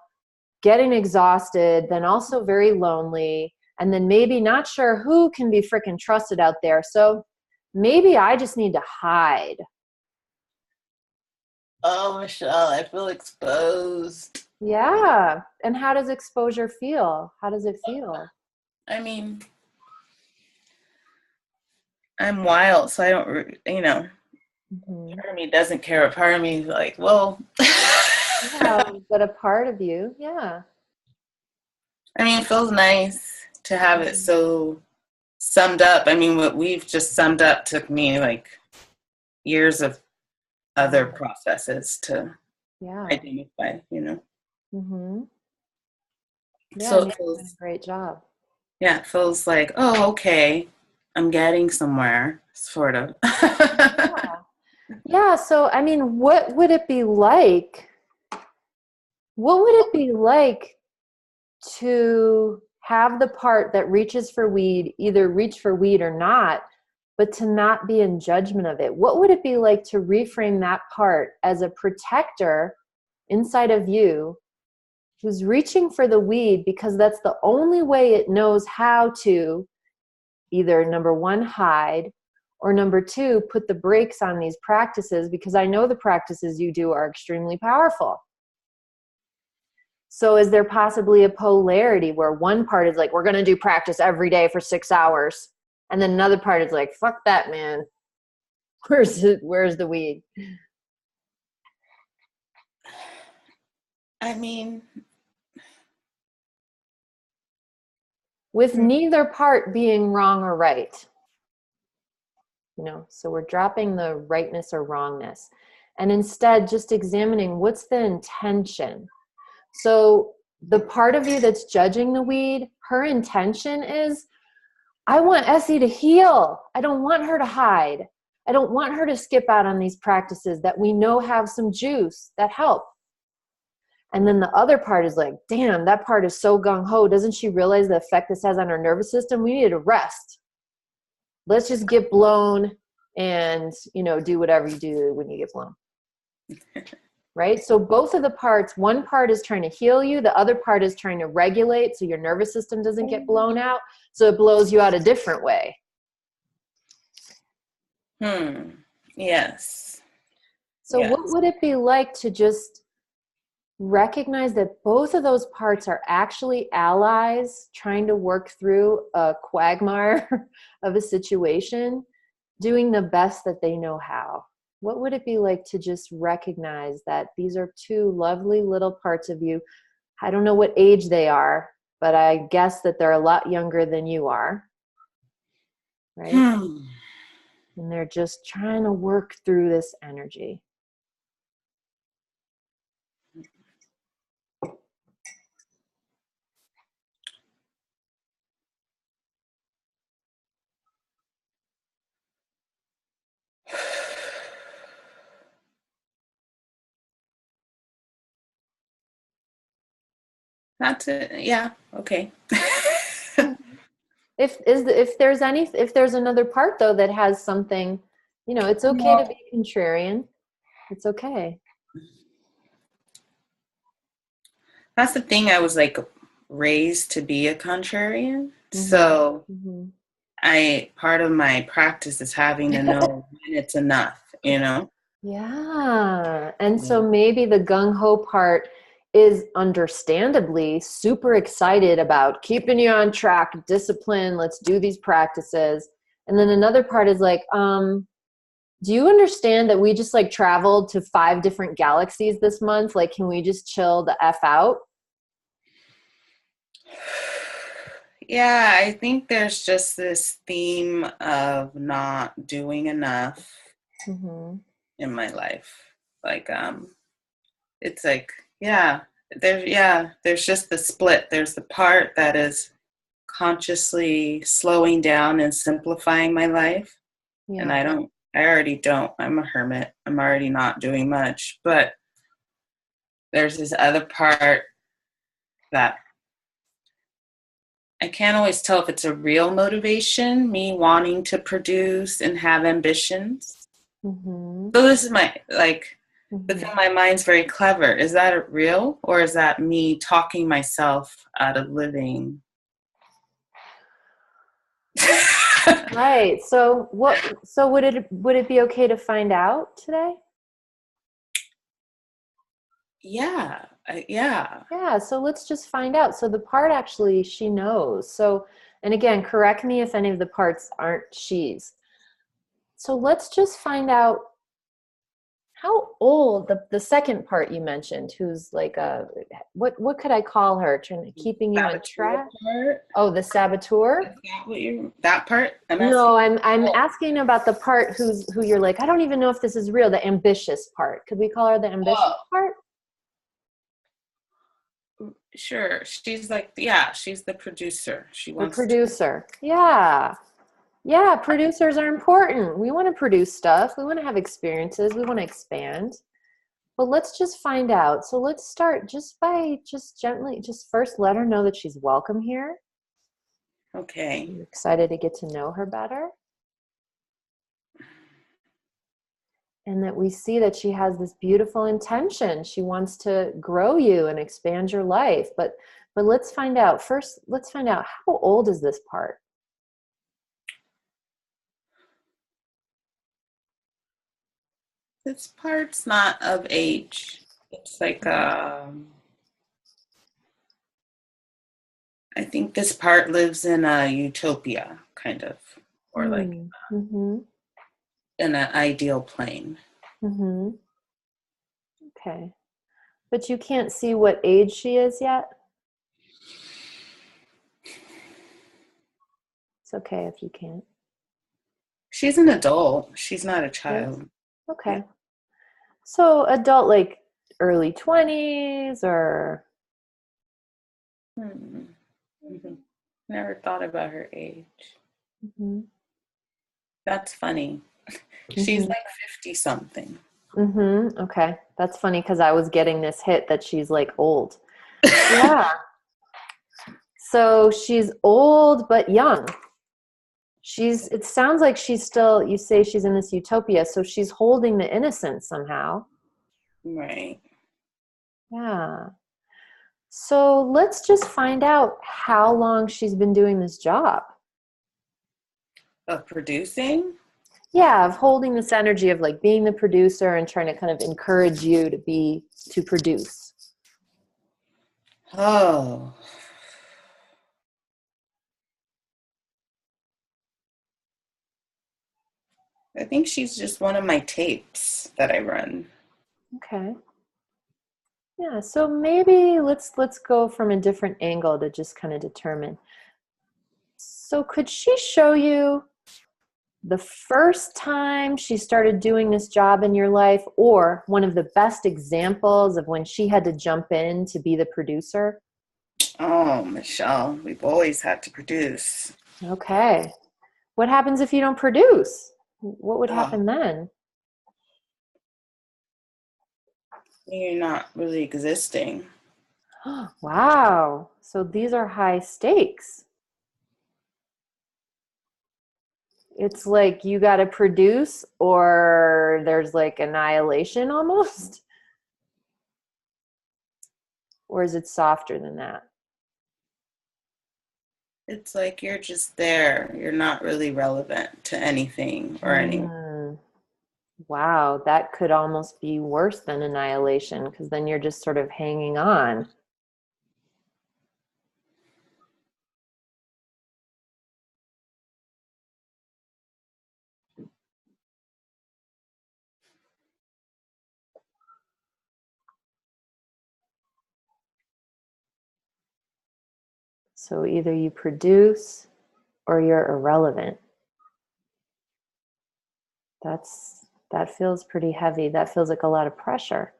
getting exhausted, then also very lonely, and then maybe not sure who can be freaking trusted out there. So maybe I just need to hide. Oh, Michelle, I feel exposed. Yeah. And how does exposure feel? How does it feel? I mean, I'm wild, so I don't, part of me doesn't care. Part of me is like, well. Yeah, but a part of you, yeah. I mean, it feels nice to have it so summed up. I mean, what we've just summed up took me like years of other processes to identify, Mm-hmm. Yeah, so you're it feels, doing a great job. yeah, it feels like, oh, okay, I'm getting somewhere, sort of. Yeah, so I mean, what would it be like? What would it be like to have the part that reaches for weed, either reach for weed or not, but to not be in judgment of it? What would it be like to reframe that part as a protector inside of you who's reaching for the weed because that's the only way it knows how to either, number one, hide, or number two, put the brakes on these practices, because I know the practices you do are extremely powerful. So is there possibly a polarity where one part is like, we're going to do practice every day for 6 hours, and then another part is like, fuck that, man. Where's the weed? I mean, with neither part being wrong or right. So we're dropping the rightness or wrongness, and instead just examining what's the intention. So the part of you that's judging the weed, her intention is, I want Essie to heal. I don't want her to hide. I don't want her to skip out on these practices that we know have some juice that help. And then the other part is like, damn, that part is so gung-ho. Doesn't she realize the effect this has on her nervous system? We need to rest. Let's just get blown and, do whatever you do when you get blown. Right? So both of the parts, one part is trying to heal you. The other part is trying to regulate so your nervous system doesn't get blown out. So it blows you out a different way. Yes. So what would it be like to just recognize that both of those parts are actually allies trying to work through a quagmire of a situation, doing the best that they know how? What would it be like to just recognize that these are two lovely little parts of you? I don't know what age they are, but I guess that they're a lot younger than you are, right? And they're just trying to work through this energy. Yeah, okay. If there's another part though that has something, it's okay to be contrarian. It's okay. That's the thing. I was like raised to be a contrarian. So part of my practice is having to know when it's enough, Yeah. And so maybe the gung-ho part is understandably super excited about keeping you on track, discipline, let's do these practices. And then another part is like, do you understand that we just like traveled to 5 different galaxies this month? Like, can we just chill the F out? Yeah, I think there's just this theme of not doing enough in my life. Like, it's like, there's just the split. There's the part that is consciously slowing down and simplifying my life. And Yeah. I already don't. I'm a hermit. I'm already not doing much. But there's this other part that I can't always tell if it's a real motivation, me wanting to produce and have ambitions. So this is my, like, but then my mind's very clever. Is that real, or is that me talking myself out of living? Right. So would it be okay to find out today? Yeah. Yeah, so let's just find out. So the part actually she knows. So, and again, correct me if any of the parts aren't she's. So let's just find out how old the second part you mentioned, who's like a what could I call her? Keeping you on track? Part? Oh, the saboteur? Is that what you that part? I'm No, asking. I'm asking about the part who you're like, I don't even know if this is real, the ambitious part. Could we call her the ambitious part? Sure. She's like, she's the producer. She The wants to. producer. Yeah. Yeah, producers are important. We want to produce stuff. We want to have experiences. We want to expand. But let's just find out. So let's start just gently, just first let her know that she's welcome here. Okay. You're excited to get to know her better. And that we see that she has this beautiful intention. She wants to grow you and expand your life. But let's find out. First, let's find out, how old is this part? This part's not of age. It's like, I think this part lives in a utopia, kind of, or like in an ideal plane. Okay. But you can't see what age she is yet? It's okay if you can't. She's an adult. She's not a Yes. child. Okay. Yeah. So adult, like early 20s or? Never thought about her age. That's funny. She's like 50 something. Okay. That's funny because I was getting this hit that she's like old. Yeah. So she's old but young. It sounds like she's still, you say she's in this utopia, so she's holding the innocence somehow. Right. Yeah. So let's just find out how long she's been doing this job. Of producing? Yeah, of holding this energy of like being the producer and trying to kind of encourage you to produce. Oh. I think she's just one of my tapes that I run. Okay. Yeah, so maybe let's go from a different angle to just kind of determine. So could she show you the first time she started doing this job in your life, or one of the best examples of when she had to jump in to be the producer? Oh, Michelle, we've always had to produce. Okay. What happens if you don't produce? What would Oh, happen then? you're not really existing. Wow. So these are high stakes. It's like you got to produce or there's like annihilation almost. Or is it softer than that? It's like you're just there. You're not really relevant to anything or anyone. Wow, that could almost be worse than annihilation because then you're just sort of hanging on. So either you produce or you're irrelevant. That feels pretty heavy. That feels like a lot of pressure.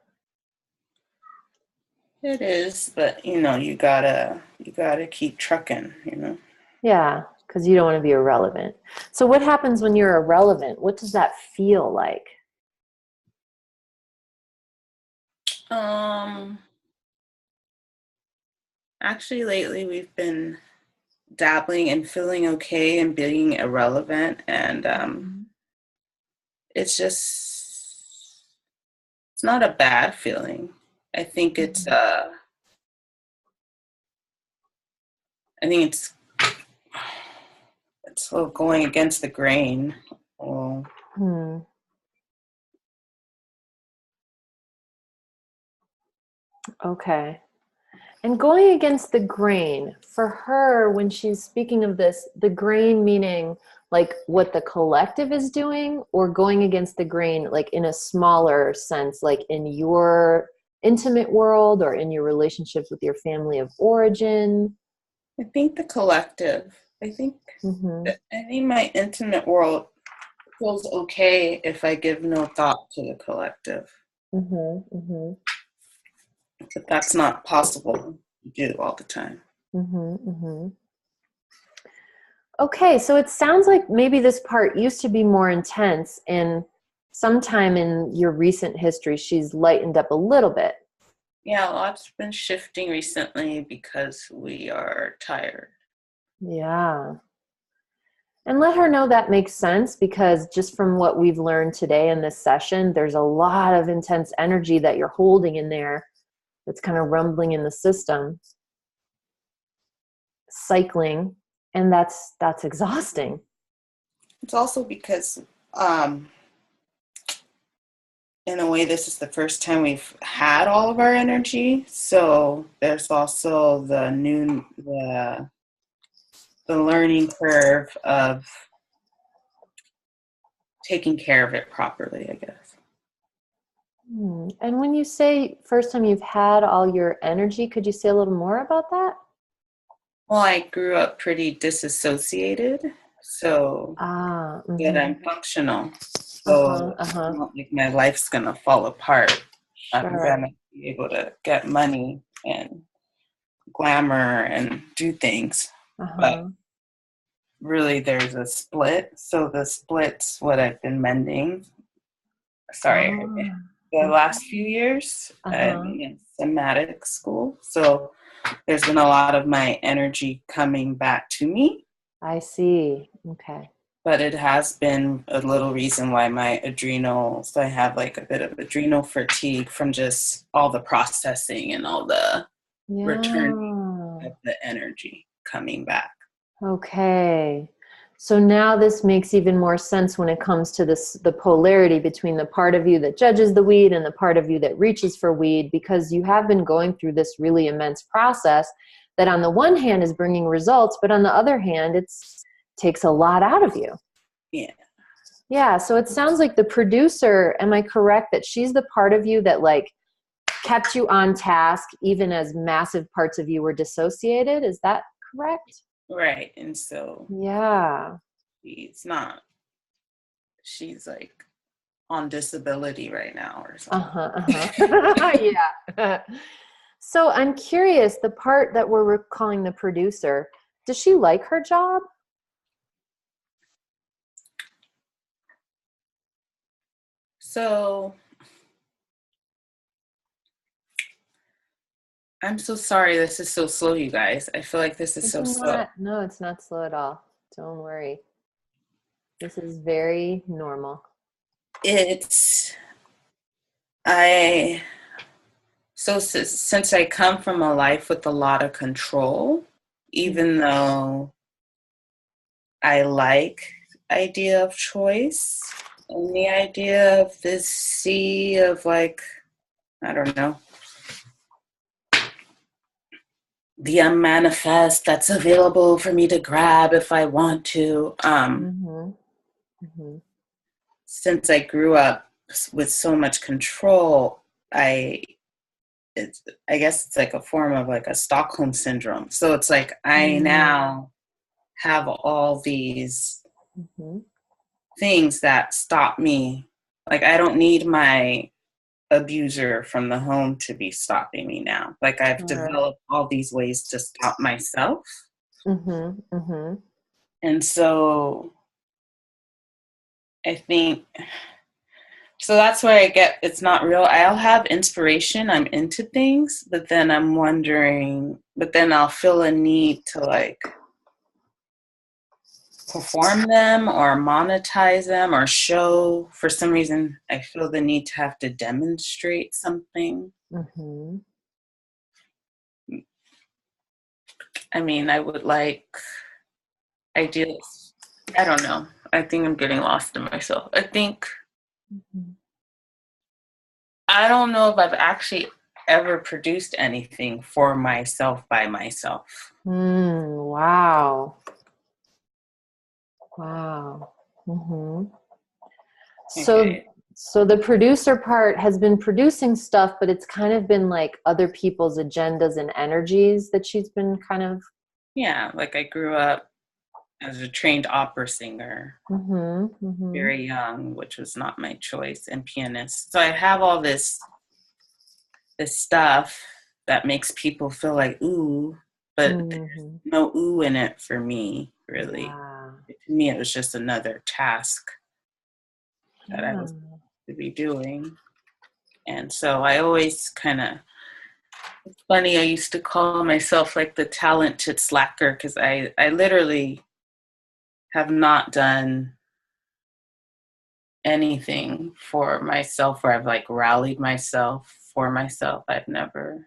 It is, but you gotta keep trucking, Yeah, because you don't want to be irrelevant. So what happens when you're irrelevant? What does that feel like? Actually lately we've been dabbling and feeling okay and being irrelevant, and it's not a bad feeling. I think it's sort of going against the grain. Okay. And going against the grain, for her, when she's speaking of this, the grain meaning like what the collective is doing, or going against the grain like in a smaller sense, like in your intimate world or in your relationships with your family of origin? I think the collective. I think my intimate world feels okay if I give no thought to the collective. But that's not possible to do all the time. Okay, so it sounds like maybe this part used to be more intense, and sometime in your recent history, she's lightened up a little bit. Yeah, a lot's been shifting recently because we are tired. Yeah. And let her know that makes sense, because just from what we've learned today in this session, there's a lot of intense energy that you're holding in there that's kind of rumbling in the system, cycling, and that's exhausting. It's also because in a way, this is the first time we've had all of our energy. So there's also the learning curve of taking care of it properly, I guess. And when you say first time you've had all your energy, could you say a little more about that? Well, I grew up pretty disassociated, so that I'm functional. So it's not like my life's going to fall apart. Sure. I'm going to be able to get money and glamour and do things. But really there's a split. So the split's what I've been mending. Sorry. The last few years I've been in somatic school. So there's been a lot of my energy coming back to me. I see. Okay. But it has been a little reason why my adrenals, I have like a bit of adrenal fatigue from just all the processing and all the returning of the energy coming back. Okay. So now this makes even more sense when it comes to the polarity between the part of you that judges the weed and the part of you that reaches for weed, because you have been going through this really immense process that on the one hand is bringing results, but on the other hand, takes a lot out of you. Yeah. Yeah. So it sounds like the producer, am I correct that she's the part of you that like kept you on task even as massive parts of you were dissociated? Is that correct? Right. And so she's like on disability right now or something. Yeah. So I'm curious, the part that we're calling the producer, does she like her job? So I'm so sorry this is so slow, you guys. I feel like this is so slow. No, it's not slow at all. Don't worry. This is very normal. Since I come from a life with a lot of control, even though I like the idea of choice and the idea of this sea of like, I don't know, the unmanifest that's available for me to grab if I want to. Since I grew up with so much control, I it's, I guess it's like a form of like a Stockholm syndrome. So it's like I now have all these things that stop me. Like I don't need my abuser from the home to be stopping me now. Like I've developed all these ways to stop myself. And so I think, so that's where I get, it's not real. I'll have inspiration. I'm into things, but then I'm wondering, but then I'll feel a need to like perform them or monetize them or show. For some reason, I feel the need to have to demonstrate something. I mean, I would like ideas. I don't know. I think I'm getting lost in myself. I think, I don't know if I've actually ever produced anything for myself by myself. Wow. Okay. So the producer part has been producing stuff, but it's kind of been like other people's agendas and energies that she's been kind of. Yeah, like I grew up as a trained opera singer, very young, which was not my choice, and pianist. So I have all this stuff that makes people feel like ooh, but there's no ooh in it for me, really. To me, it was just another task that I was to be doing. And so I always kind of, it's funny, I used to call myself like the talented slacker because I literally have not done anything for myself where I've like rallied myself for myself. I've never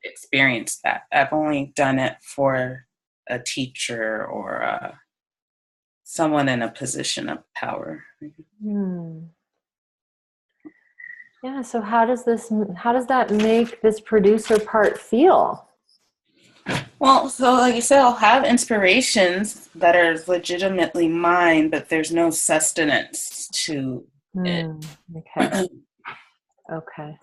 experienced that. I've only done it for a teacher or someone in a position of power. Yeah, so how does that make this producer part feel? Well, so like I said, I'll have inspirations that are legitimately mine, but there's no sustenance to it. Okay.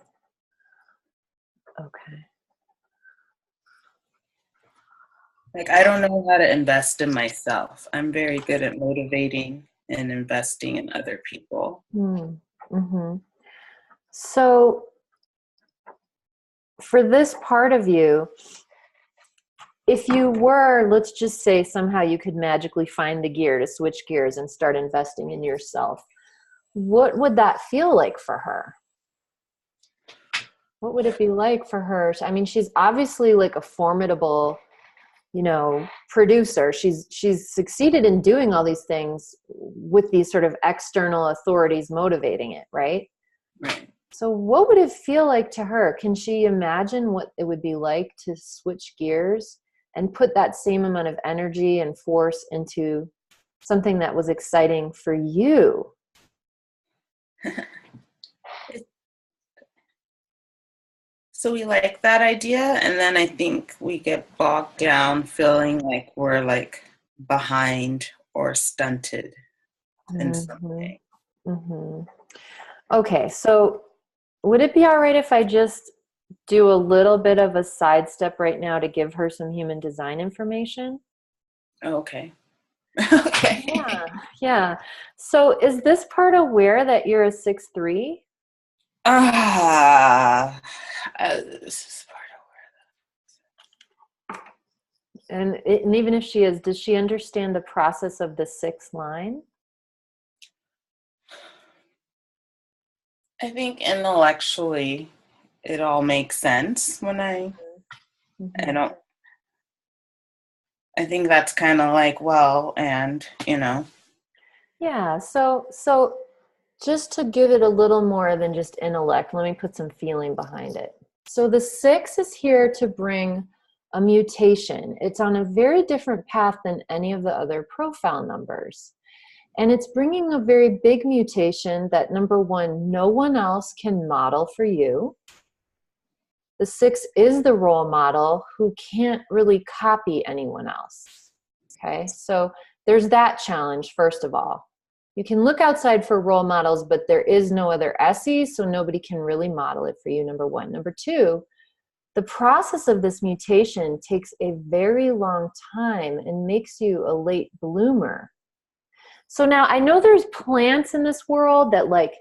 Like, I don't know how to invest in myself. I'm very good at motivating and investing in other people. So for this part of you, if you were, let's just say somehow you could magically find the gear to switch gears and start investing in yourself, what would that feel like for her? What would it be like for her? I mean, she's obviously like a formidable, producer. She's succeeded in doing all these things with these sort of external authorities motivating it, right? Right. So what would it feel like to her? Can she imagine what it would be like to switch gears and put that same amount of energy and force into something that was exciting for you? So we like that idea, and then I think we get bogged down feeling like we're like behind or stunted in something. Okay, so would it be all right if I just do a little bit of a sidestep right now to give her some human design information? Okay. Okay. Yeah. So is this part aware that you're a 6'3"? This is part of And even if she is, does she understand the process of the 6 line? I think intellectually it all makes sense when I think that's kind of like, well, and Yeah, so just to give it a little more than just intellect, let me put some feeling behind it. So the 6 is here to bring a mutation. It's on a very different path than any of the other profile numbers. And it's bringing a very big mutation that, number one, no one else can model for you. The 6 is the role model who can't really copy anyone else. Okay, so there's that challenge, first of all. You can look outside for role models, but there is no other Essie, so nobody can really model it for you, number one. Number two, the process of this mutation takes a very long time and makes you a late bloomer. So now I know there's plants in this world that like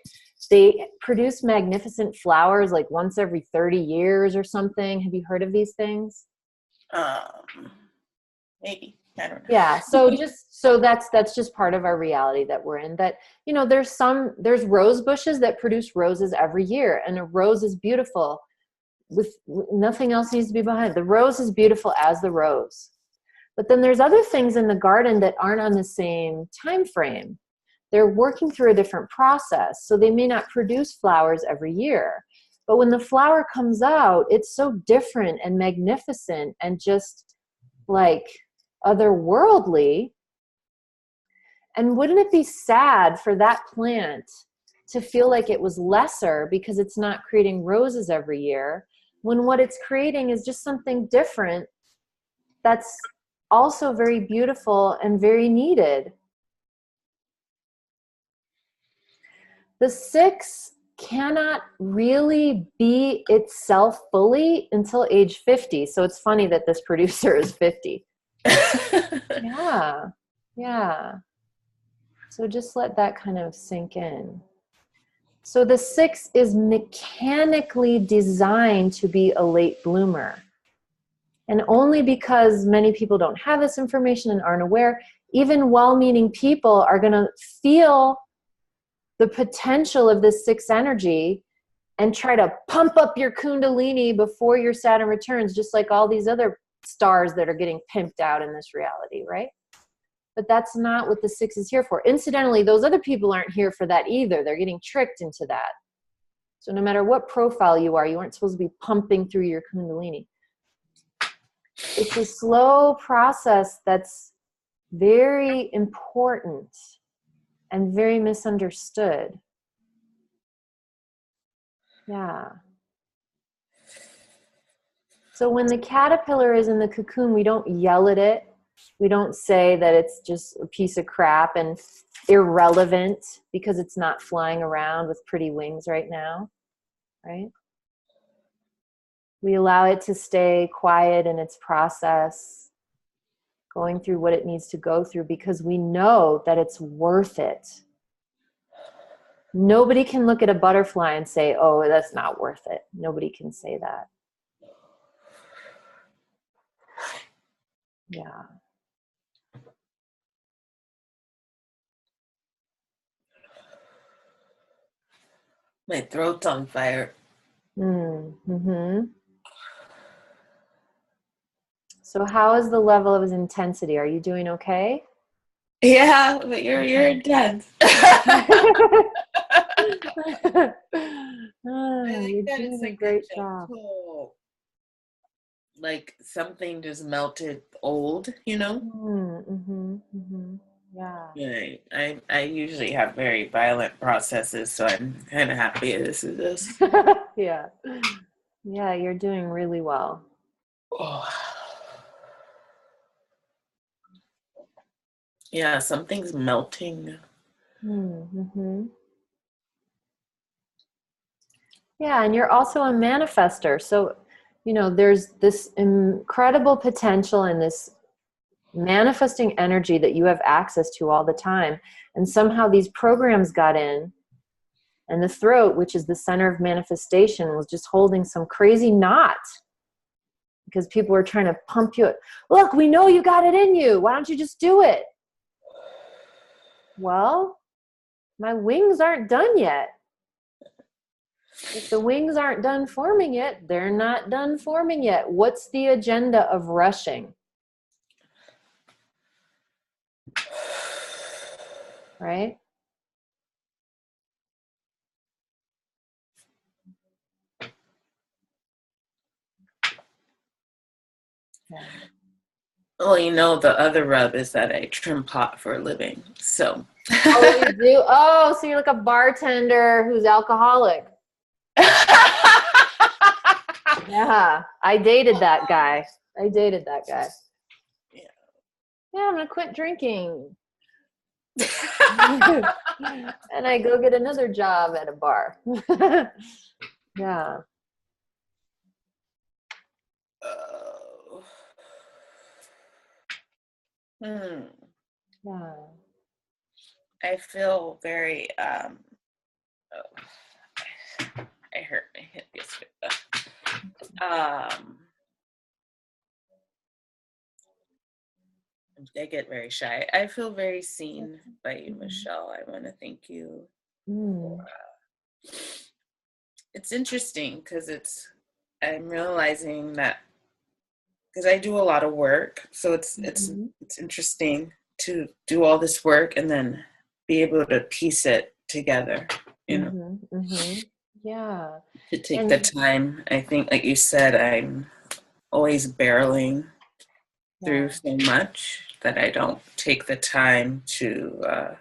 they produce magnificent flowers like once every 30 years or something. Have you heard of these things? Maybe. I don't know. Yeah. So that's just part of our reality that we're in, that, you know, there's rose bushes that produce roses every year, and a rose is beautiful with nothing else needs to be behind. The rose is beautiful as the rose. But then there's other things in the garden that aren't on the same time frame. They're working through a different process. So they may not produce flowers every year. But when the flower comes out, it's so different and magnificent and just like otherworldly. And wouldn't it be sad for that plant to feel like it was lesser because it's not creating roses every year, when what it's creating is just something different that's also very beautiful and very needed? The 6 cannot really be itself fully until age 50. So it's funny that this producer is 50. Yeah. So just let that kind of sink in. So the 6 is mechanically designed to be a late bloomer. And only because many people don't have this information and aren't aware, even well-meaning people are going to feel the potential of this 6 energy and try to pump up your kundalini before your Saturn returns, just like all these other stars that are getting pimped out in this reality, right? But that's not what the 6 is here for. Incidentally, those other people aren't here for that either. They're getting tricked into that. So no matter what profile you are, you aren't supposed to be pumping through your kundalini. It's a slow process that's very important and very misunderstood. Yeah. So when the caterpillar is in the cocoon, we don't yell at it. We don't say that it's just a piece of crap and irrelevant because it's not flying around with pretty wings right now, right? We allow it to stay quiet in its process, going through what it needs to go through, because we know that it's worth it. Nobody can look at a butterfly and say, oh, that's not worth it. Nobody can say that. Yeah. My throat's on fire. Mm-hmm. So how is the level of his intensity? Are you doing okay? Yeah, but you're intense. You're doing a great job. Like something just melted old, you know? Yeah. I usually have very violent processes, so I'm kind of happy this is this. Yeah. Yeah, you're doing really well. Oh. Yeah, something's melting. Mm-hmm. Yeah, and you're also a manifester. So, you know, there's this incredible potential and this manifesting energy that you have access to all the time. And somehow these programs got in, and the throat, which is the center of manifestation, was just holding some crazy knot because people were trying to pump you. Look, we know you got it in you. Why don't you just do it? Well, my wings aren't done yet. If the wings aren't done forming yet, they're not done forming yet. What's the agenda of rushing? Right? Yeah. Well, you know, the other rub is that I trim pot for a living, so. Oh, you do? Oh, so you're like a bartender who's alcoholic. Yeah, I dated that guy. Yeah, I'm going to quit drinking. And I go get another job at a bar. Yeah. Oh. Hmm. Yeah. I feel very oh, I hurt my hip yesterday. I get very shy. I feel very seen by you, Michelle. I want to thank you. It's interesting because I'm realizing that because I do a lot of work, so it's interesting to do all this work and then be able to piece it together, you know. Yeah. To take the time. I think, like you said, I'm always barreling through so much that I don't take the time to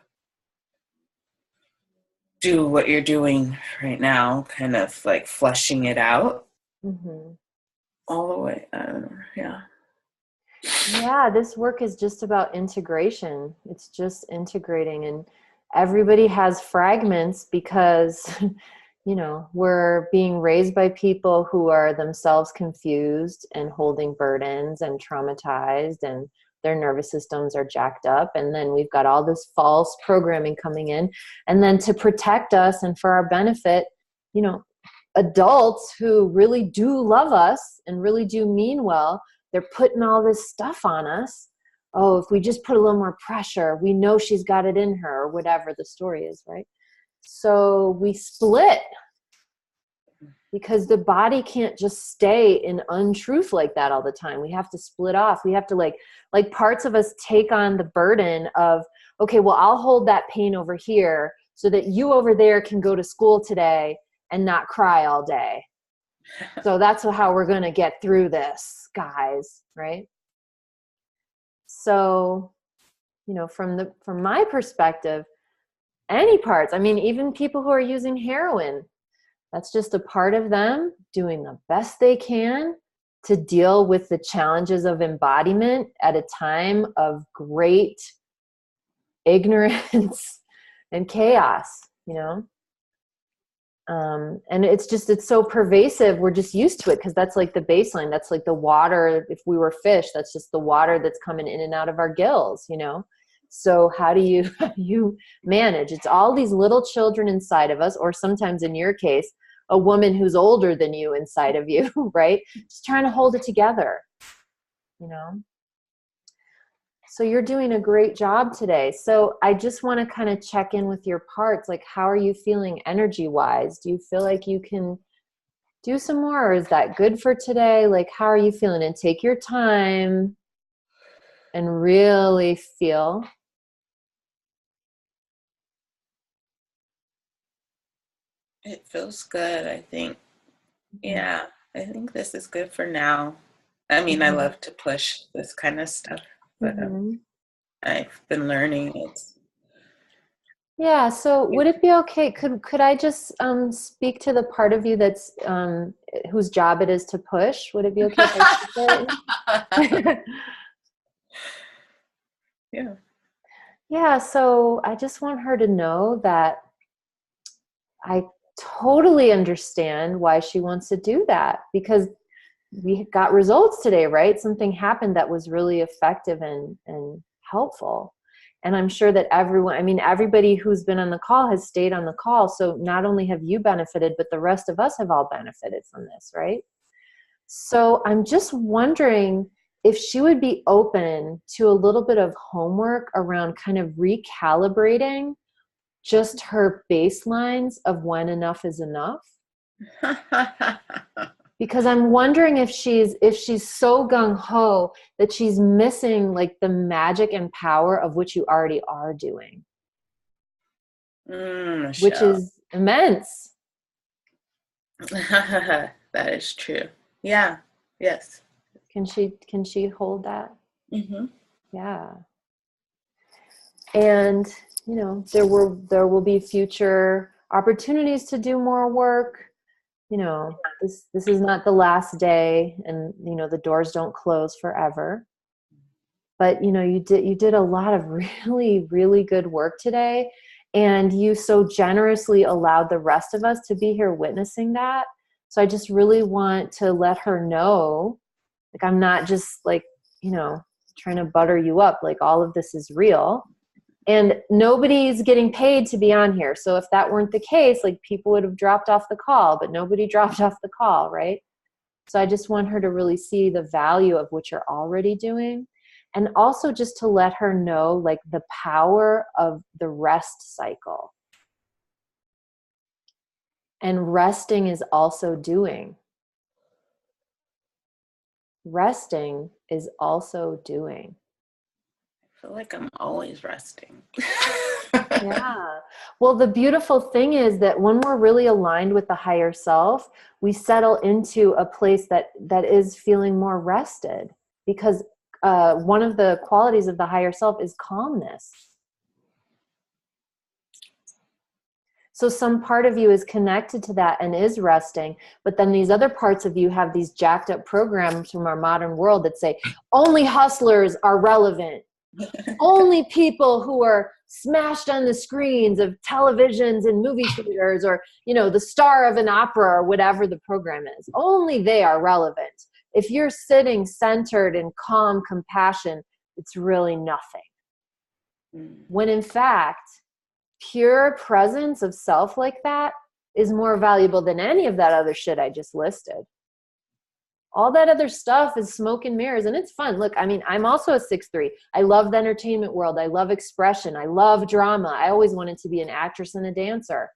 do what you're doing right now, kind of like flushing it out all the way. I don't know. Yeah. Yeah, this work is just about integration. It's just integrating, and everybody has fragments because, you know, we're being raised by people who are themselves confused and holding burdens and traumatized, and their nervous systems are jacked up. And then we've got all this false programming coming in. And then to protect us and for our benefit, you know, adults who really do love us and really do mean well, they're putting all this stuff on us. Oh, if we just put a little more pressure, we know she's got it in her, or whatever the story is, right? So we split because the body can't just stay in untruth like that all the time. We have to split off. We have to like parts of us take on the burden of, okay, well, I'll hold that pain over here so that you over there can go to school today and not cry all day. So that's how we're going to get through this, guys, right? So, you know, from my perspective, any parts, I mean, even people who are using heroin, that's just a part of them doing the best they can to deal with the challenges of embodiment at a time of great ignorance and chaos, you know? And it's so pervasive. We're just used to it because that's like the baseline. That's like the water. If we were fish, that's just the water that's coming in and out of our gills, you know? So how do you manage? It's all these little children inside of us, or sometimes in your case, a woman who's older than you inside of you, right? Just trying to hold it together, you know? So you're doing a great job today. So I just want to kind of check in with your parts. Like, how are you feeling energy-wise? Do you feel like you can do some more, or is that good for today? Like, how are you feeling? And take your time and really feel. It feels good, I think. Yeah, I think this is good for now. I mean, I love to push this kind of stuff, but I've been learning it. Yeah, so would it be okay? Could I just speak to the part of you that's whose job it is to push? Would it be okay if I speak there? Yeah. Yeah, so I just want her to know that I totally understand why she wants to do that, because we got results today, right? Something happened that was really effective and helpful. And I'm sure that everybody who's been on the call has stayed on the call. So not only have you benefited, but the rest of us have all benefited from this, right? So I'm just wondering if she would be open to a little bit of homework around kind of recalibrating just her baselines of when enough is enough. Because I'm wondering if she's so gung-ho that she's missing like the magic and power of which you already are doing, which is immense. That is true. Yeah. Yes. Can she hold that? Yeah. And you know, there will be future opportunities to do more work. You know, this is not the last day, and you know, the doors don't close forever. But you did a lot of really, really good work today. And you so generously allowed the rest of us to be here witnessing that. So I just really want to let her know, like, I'm not just like, trying to butter you up. Like, all of this is real. And nobody's getting paid to be on here. So if that weren't the case, like, people would have dropped off the call, but nobody dropped off the call, right? So I just want her to really see the value of what you're already doing. And also just to let her know, like, the power of the rest cycle. And resting is also doing. Resting is also doing. I feel like I'm always resting. Yeah. Well, the beautiful thing is that when we're really aligned with the higher self, we settle into a place that is feeling more rested, because one of the qualities of the higher self is calmness. So some part of you is connected to that and is resting, but then these other parts of you have these jacked up programs from our modern world that say only hustlers are relevant. Only people who are smashed on the screens of televisions and movie theaters, or, the star of an opera, or whatever the program is, only they are relevant. If you're sitting centered in calm compassion, it's really nothing. When in fact, pure presence of self like that is more valuable than any of that other shit I just listed. All that other stuff is smoke and mirrors, and it's fun. Look, I'm also a 6'3". I love the entertainment world. I love expression. I love drama. I always wanted to be an actress and a dancer,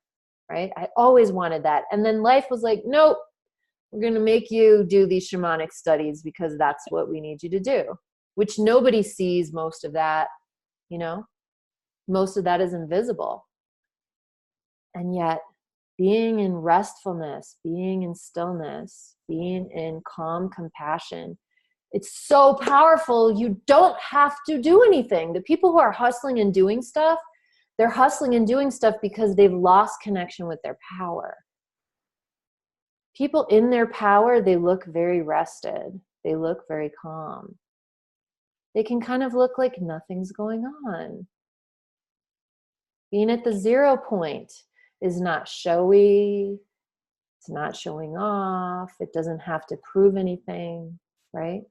right? I always wanted that. And then life was like, nope, we're going to make you do these shamanic studies because that's what we need you to do, which nobody sees most of that, Most of that is invisible. And yet, being in restfulness, being in stillness, being in calm compassion, it's so powerful. You don't have to do anything. The people who are hustling and doing stuff, they're hustling and doing stuff because they've lost connection with their power. People in their power, they look very rested. They look very calm. They can kind of look like nothing's going on. Being at the 0 point is not showy. It's not showing off. It doesn't have to prove anything, right?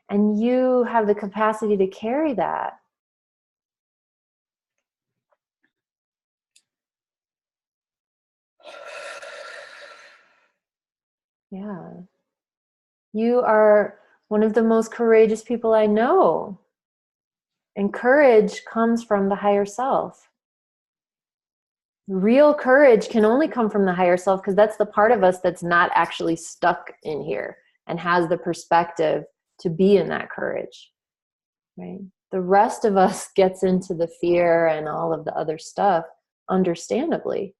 And you have the capacity to carry that. Yeah. You are one of the most courageous people I know. And courage comes from the higher self. Real courage can only come from the higher self, because that's the part of us that's not actually stuck in here and has the perspective to be in that courage, right? The rest of us gets into the fear and all of the other stuff, understandably.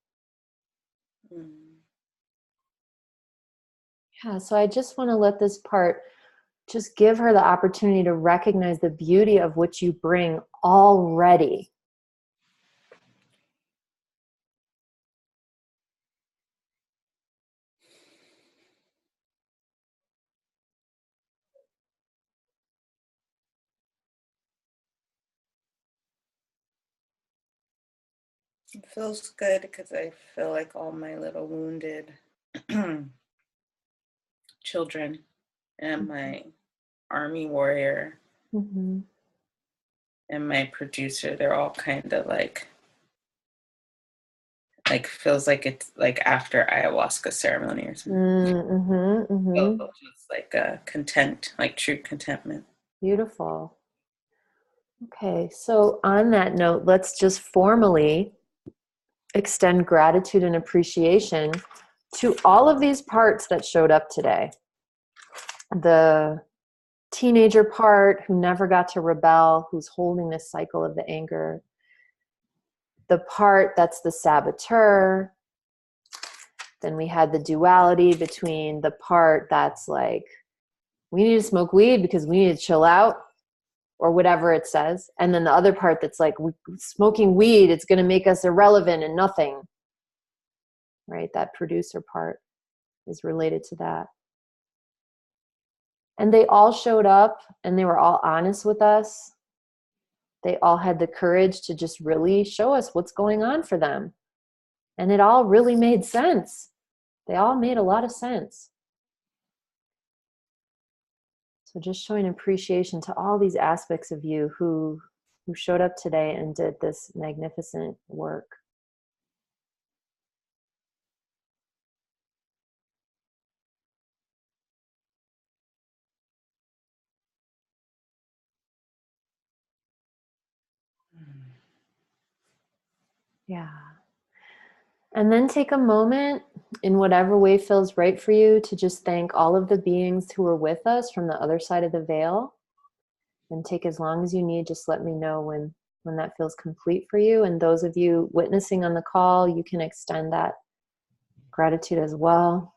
Yeah, so I just want to let this part just give her the opportunity to recognize the beauty of what you bring already. It feels good because I feel like all my little wounded children and my army warrior and my producer, they're all kind of like feels like it's like after ayahuasca ceremony or something. So just like a content, like true contentment. Beautiful. Okay, so on that note, let's just formally extend gratitude and appreciation to all of these parts that showed up today. The teenager part who never got to rebel, who's holding this cycle of the anger. The part that's the saboteur. Then we had the duality between the part that's like, we need to smoke weed because we need to chill out, or whatever it says. And then the other part that's like, smoking weed, it's going to make us irrelevant and nothing. Right? That producer part is related to that. And they all showed up and they were all honest with us. They all had the courage to just really show us what's going on for them. And it all really made sense. They all made a lot of sense. So just showing appreciation to all these aspects of you who showed up today and did this magnificent work. Yeah. And then take a moment in whatever way feels right for you to just thank all of the beings who are with us from the other side of the veil. And take as long as you need. Just let me know when that feels complete for you. And those of you witnessing on the call, you can extend that gratitude as well.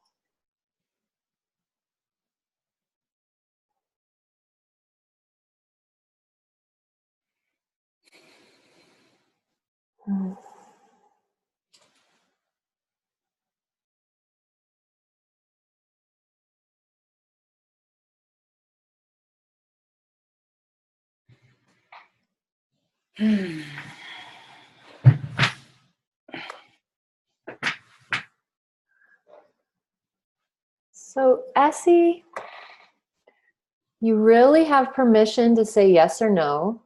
So, Essie, you really have permission to say yes or no.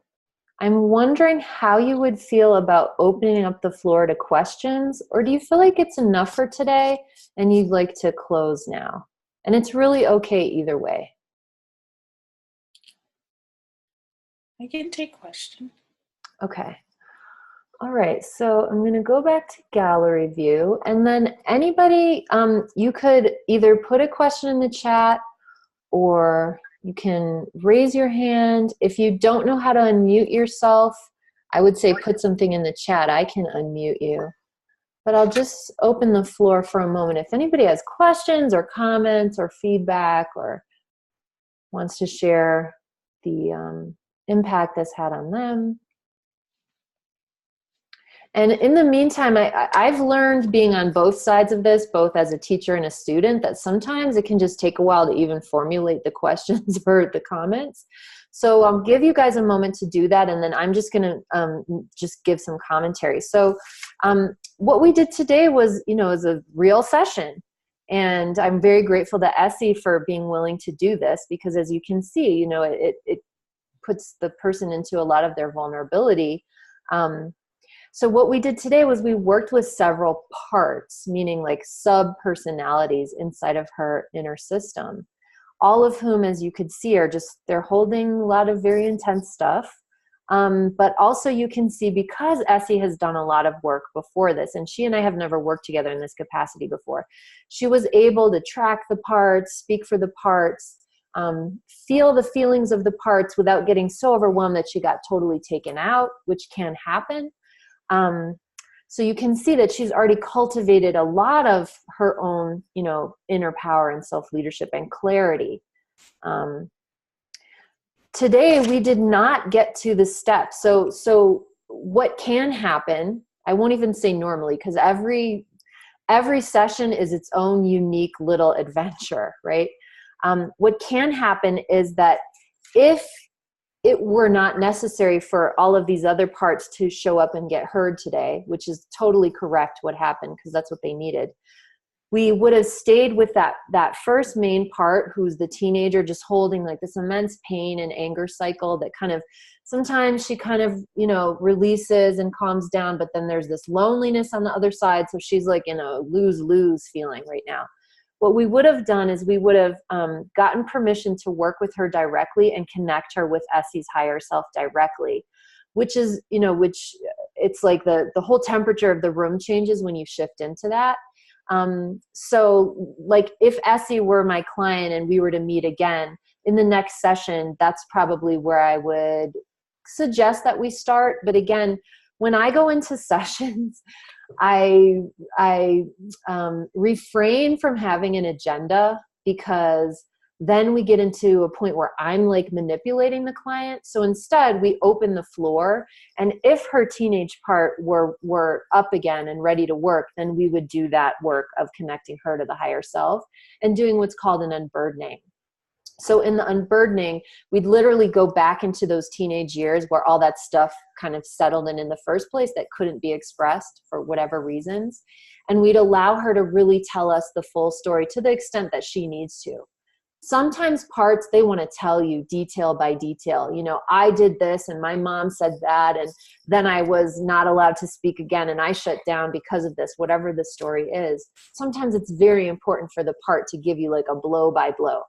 I'm wondering how you would feel about opening up the floor to questions, or do you feel like it's enough for today and you'd like to close now? And it's really okay either way. I can take questions. Okay. All right, so I'm going to go back to gallery view, and then anybody, you could either put a question in the chat or you can raise your hand. If you don't know how to unmute yourself, I would say put something in the chat. I can unmute you. But I'll just open the floor for a moment. If anybody has questions or comments or feedback or wants to share the impact this had on them. And in the meantime, I've learned being on both sides of this, both as a teacher and a student, that sometimes it can just take a while to even formulate the questions or the comments. So I'll give you guys a moment to do that, and then I'm just going to just give some commentary. So what we did today was, is a real session. And I'm very grateful to Essie for being willing to do this, because as you can see, it puts the person into a lot of their vulnerability. So what we did today was we worked with several parts, meaning like sub-personalities inside of her inner system, all of whom, as you could see, they're holding a lot of very intense stuff. But also you can see, because Essie has done a lot of work before this, and she and I have never worked together in this capacity before, she was able to track the parts, speak for the parts, feel the feelings of the parts without getting so overwhelmed that she got totally taken out, which can happen. So you can see that she's already cultivated a lot of her own, inner power and self-leadership and clarity. Today, we did not get to the steps. So what can happen, I won't even say normally, because every session is its own unique little adventure, right? What can happen is that if it were not necessary for all of these other parts to show up and get heard today, which is totally correct what happened, because that's what they needed, we would have stayed with that first main part, who's the teenager just holding like this immense pain and anger cycle that sometimes she releases and calms down, but then there's this loneliness on the other side. So she's like in a lose-lose feeling right now. What we would have done is we would have gotten permission to work with her directly and connect her with Essie's higher self directly, which is, which it's like the whole temperature of the room changes when you shift into that. So like if Essie were my client and we were to meet again in the next session, that's probably where I would suggest that we start. But again, when I go into sessions, I refrain from having an agenda, because then we get into a point where I'm like manipulating the client. So instead we open the floor, and if her teenage part were up again and ready to work, then we would do that work of connecting her to the higher self and doing what's called an unburdening. So in the unburdening, we'd literally go back into those teenage years where all that stuff kind of settled in the first place that couldn't be expressed for whatever reasons. And we'd allow her to really tell us the full story to the extent that she needs to. Sometimes parts, they want to tell you detail by detail. You know, I did this and my mom said that, and then I was not allowed to speak again and I shut down because of this, whatever the story is. Sometimes it's very important for the part to give you like a blow by blow.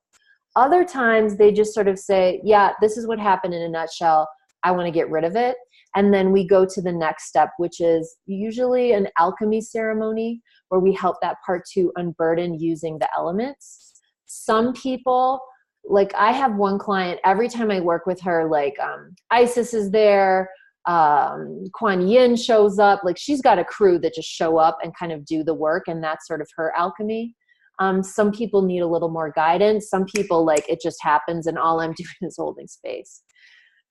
Other times they just sort of say, yeah, this is what happened in a nutshell. I want to get rid of it. And then we go to the next step, which is usually an alchemy ceremony where we help that part to unburden using the elements. Some people, like I have one client, every time I work with her, like Isis is there, Kuan Yin shows up, like she's got a crew that just show up and kind of do the work, and that's sort of her alchemy. Some people need a little more guidance. Some people, like, it just happens and all I'm doing is holding space.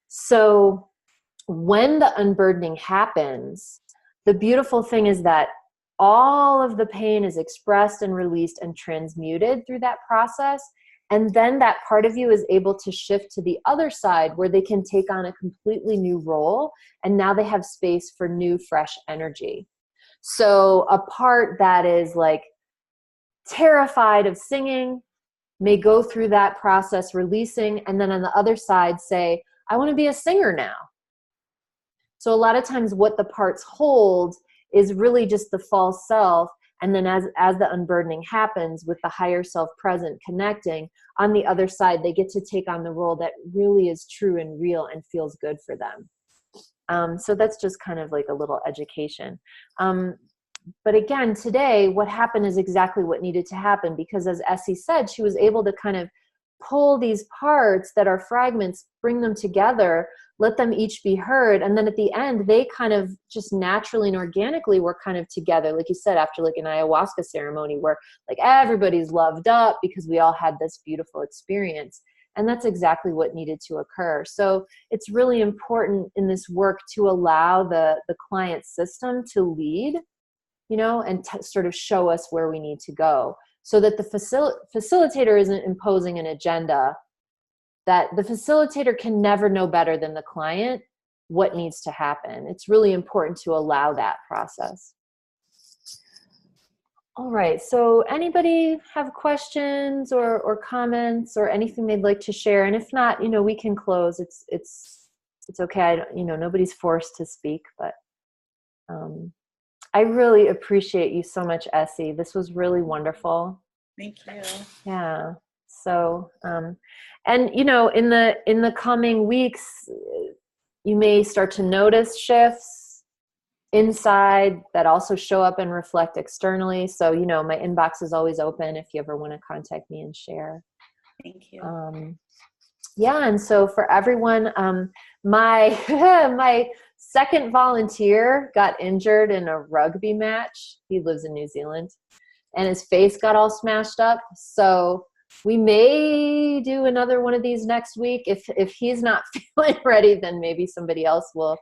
So when the unburdening happens, the beautiful thing is that all of the pain is expressed and released and transmuted through that process. And then that part of you is able to shift to the other side where they can take on a completely new role. And now they have space for new, fresh energy. So a part that is like terrified of singing may go through that process releasing, and then on the other side say, I want to be a singer now. So a lot of times what the parts hold is really just the false self, and then as the unburdening happens with the higher self present connecting, on the other side they get to take on the role that really is true and real and feels good for them. So that's just kind of like a little education. But again, today, what happened is exactly what needed to happen, because as Essie said, she was able to kind of pull these parts that are fragments, bring them together, let them each be heard. And then at the end, they kind of just naturally and organically were kind of together. Like you said, after like an ayahuasca ceremony where like everybody's loved up because we all had this beautiful experience. And that's exactly what needed to occur. So it's really important in this work to allow the client system to lead, you know, and sort of show us where we need to go, so that the facilitator isn't imposing an agenda, that the facilitator can never know better than the client what needs to happen. It's really important to allow that process. All right, so anybody have questions or comments or anything they'd like to share? And if not, you know, we can close. It's okay. You know, nobody's forced to speak, but I really appreciate you so much, Essie. This was really wonderful. Thank you. Yeah. So, and you know, in the coming weeks, you may start to notice shifts inside that also show up and reflect externally. So, you know, my inbox is always open if you ever want to contact me and share. Thank you. Yeah. And so for everyone, my, my second volunteer got injured in a rugby match. He lives in New Zealand, and his face got all smashed up. So we may do another one of these next week. If he's not feeling ready, then maybe somebody else will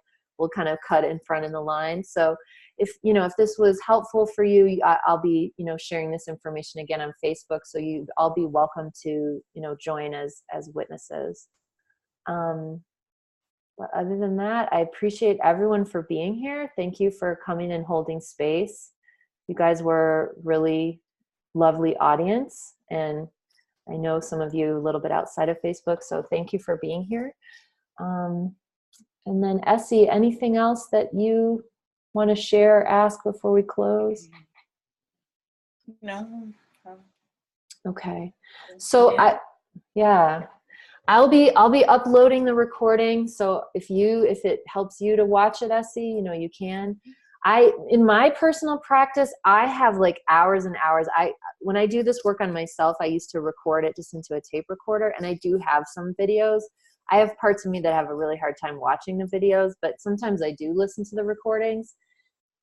kind of cut in front in the line. So if this was helpful for you, I'll be, sharing this information again on Facebook. So you'd all be welcome to, join as witnesses. But other than that, I appreciate everyone for being here. Thank you for coming and holding space. You guys were really lovely audience. And I know some of you a little bit outside of Facebook. So thank you for being here. And then Essie, anything else that you want to share or ask before we close? No. Okay. So I'll be uploading the recording. So if it helps you to watch it, Essie, you can. In my personal practice, I have like hours and hours. When I do this work on myself, I used to record it just into a tape recorder, and I do have some videos. I have parts of me that have a really hard time watching the videos, but sometimes I do listen to the recordings.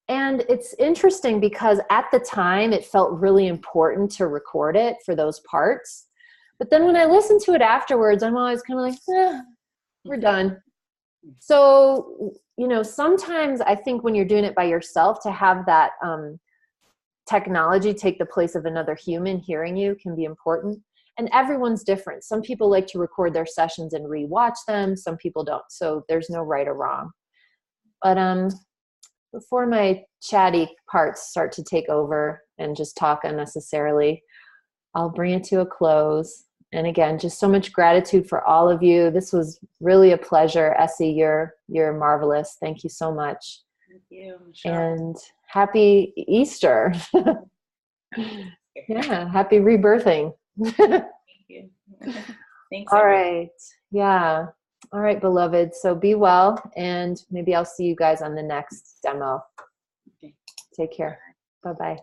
And it's interesting because at the time it felt really important to record it for those parts. But then when I listen to it afterwards, I'm always kind of like, we're done. So, sometimes I think when you're doing it by yourself, to have that technology take the place of another human hearing you can be important. And everyone's different. Some people like to record their sessions and rewatch them. Some people don't. So there's no right or wrong. But before my chatty parts start to take over and just talk unnecessarily, I'll bring it to a close. And again, just so much gratitude for all of you. This was really a pleasure. Essie, you're marvelous. Thank you so much. Thank you, Michelle. And happy Easter. Yeah, happy rebirthing. Thank you. Thanks. All right. Yeah. All right, beloved. So be well, and maybe I'll see you guys on the next demo. Okay. Take care. Bye-bye.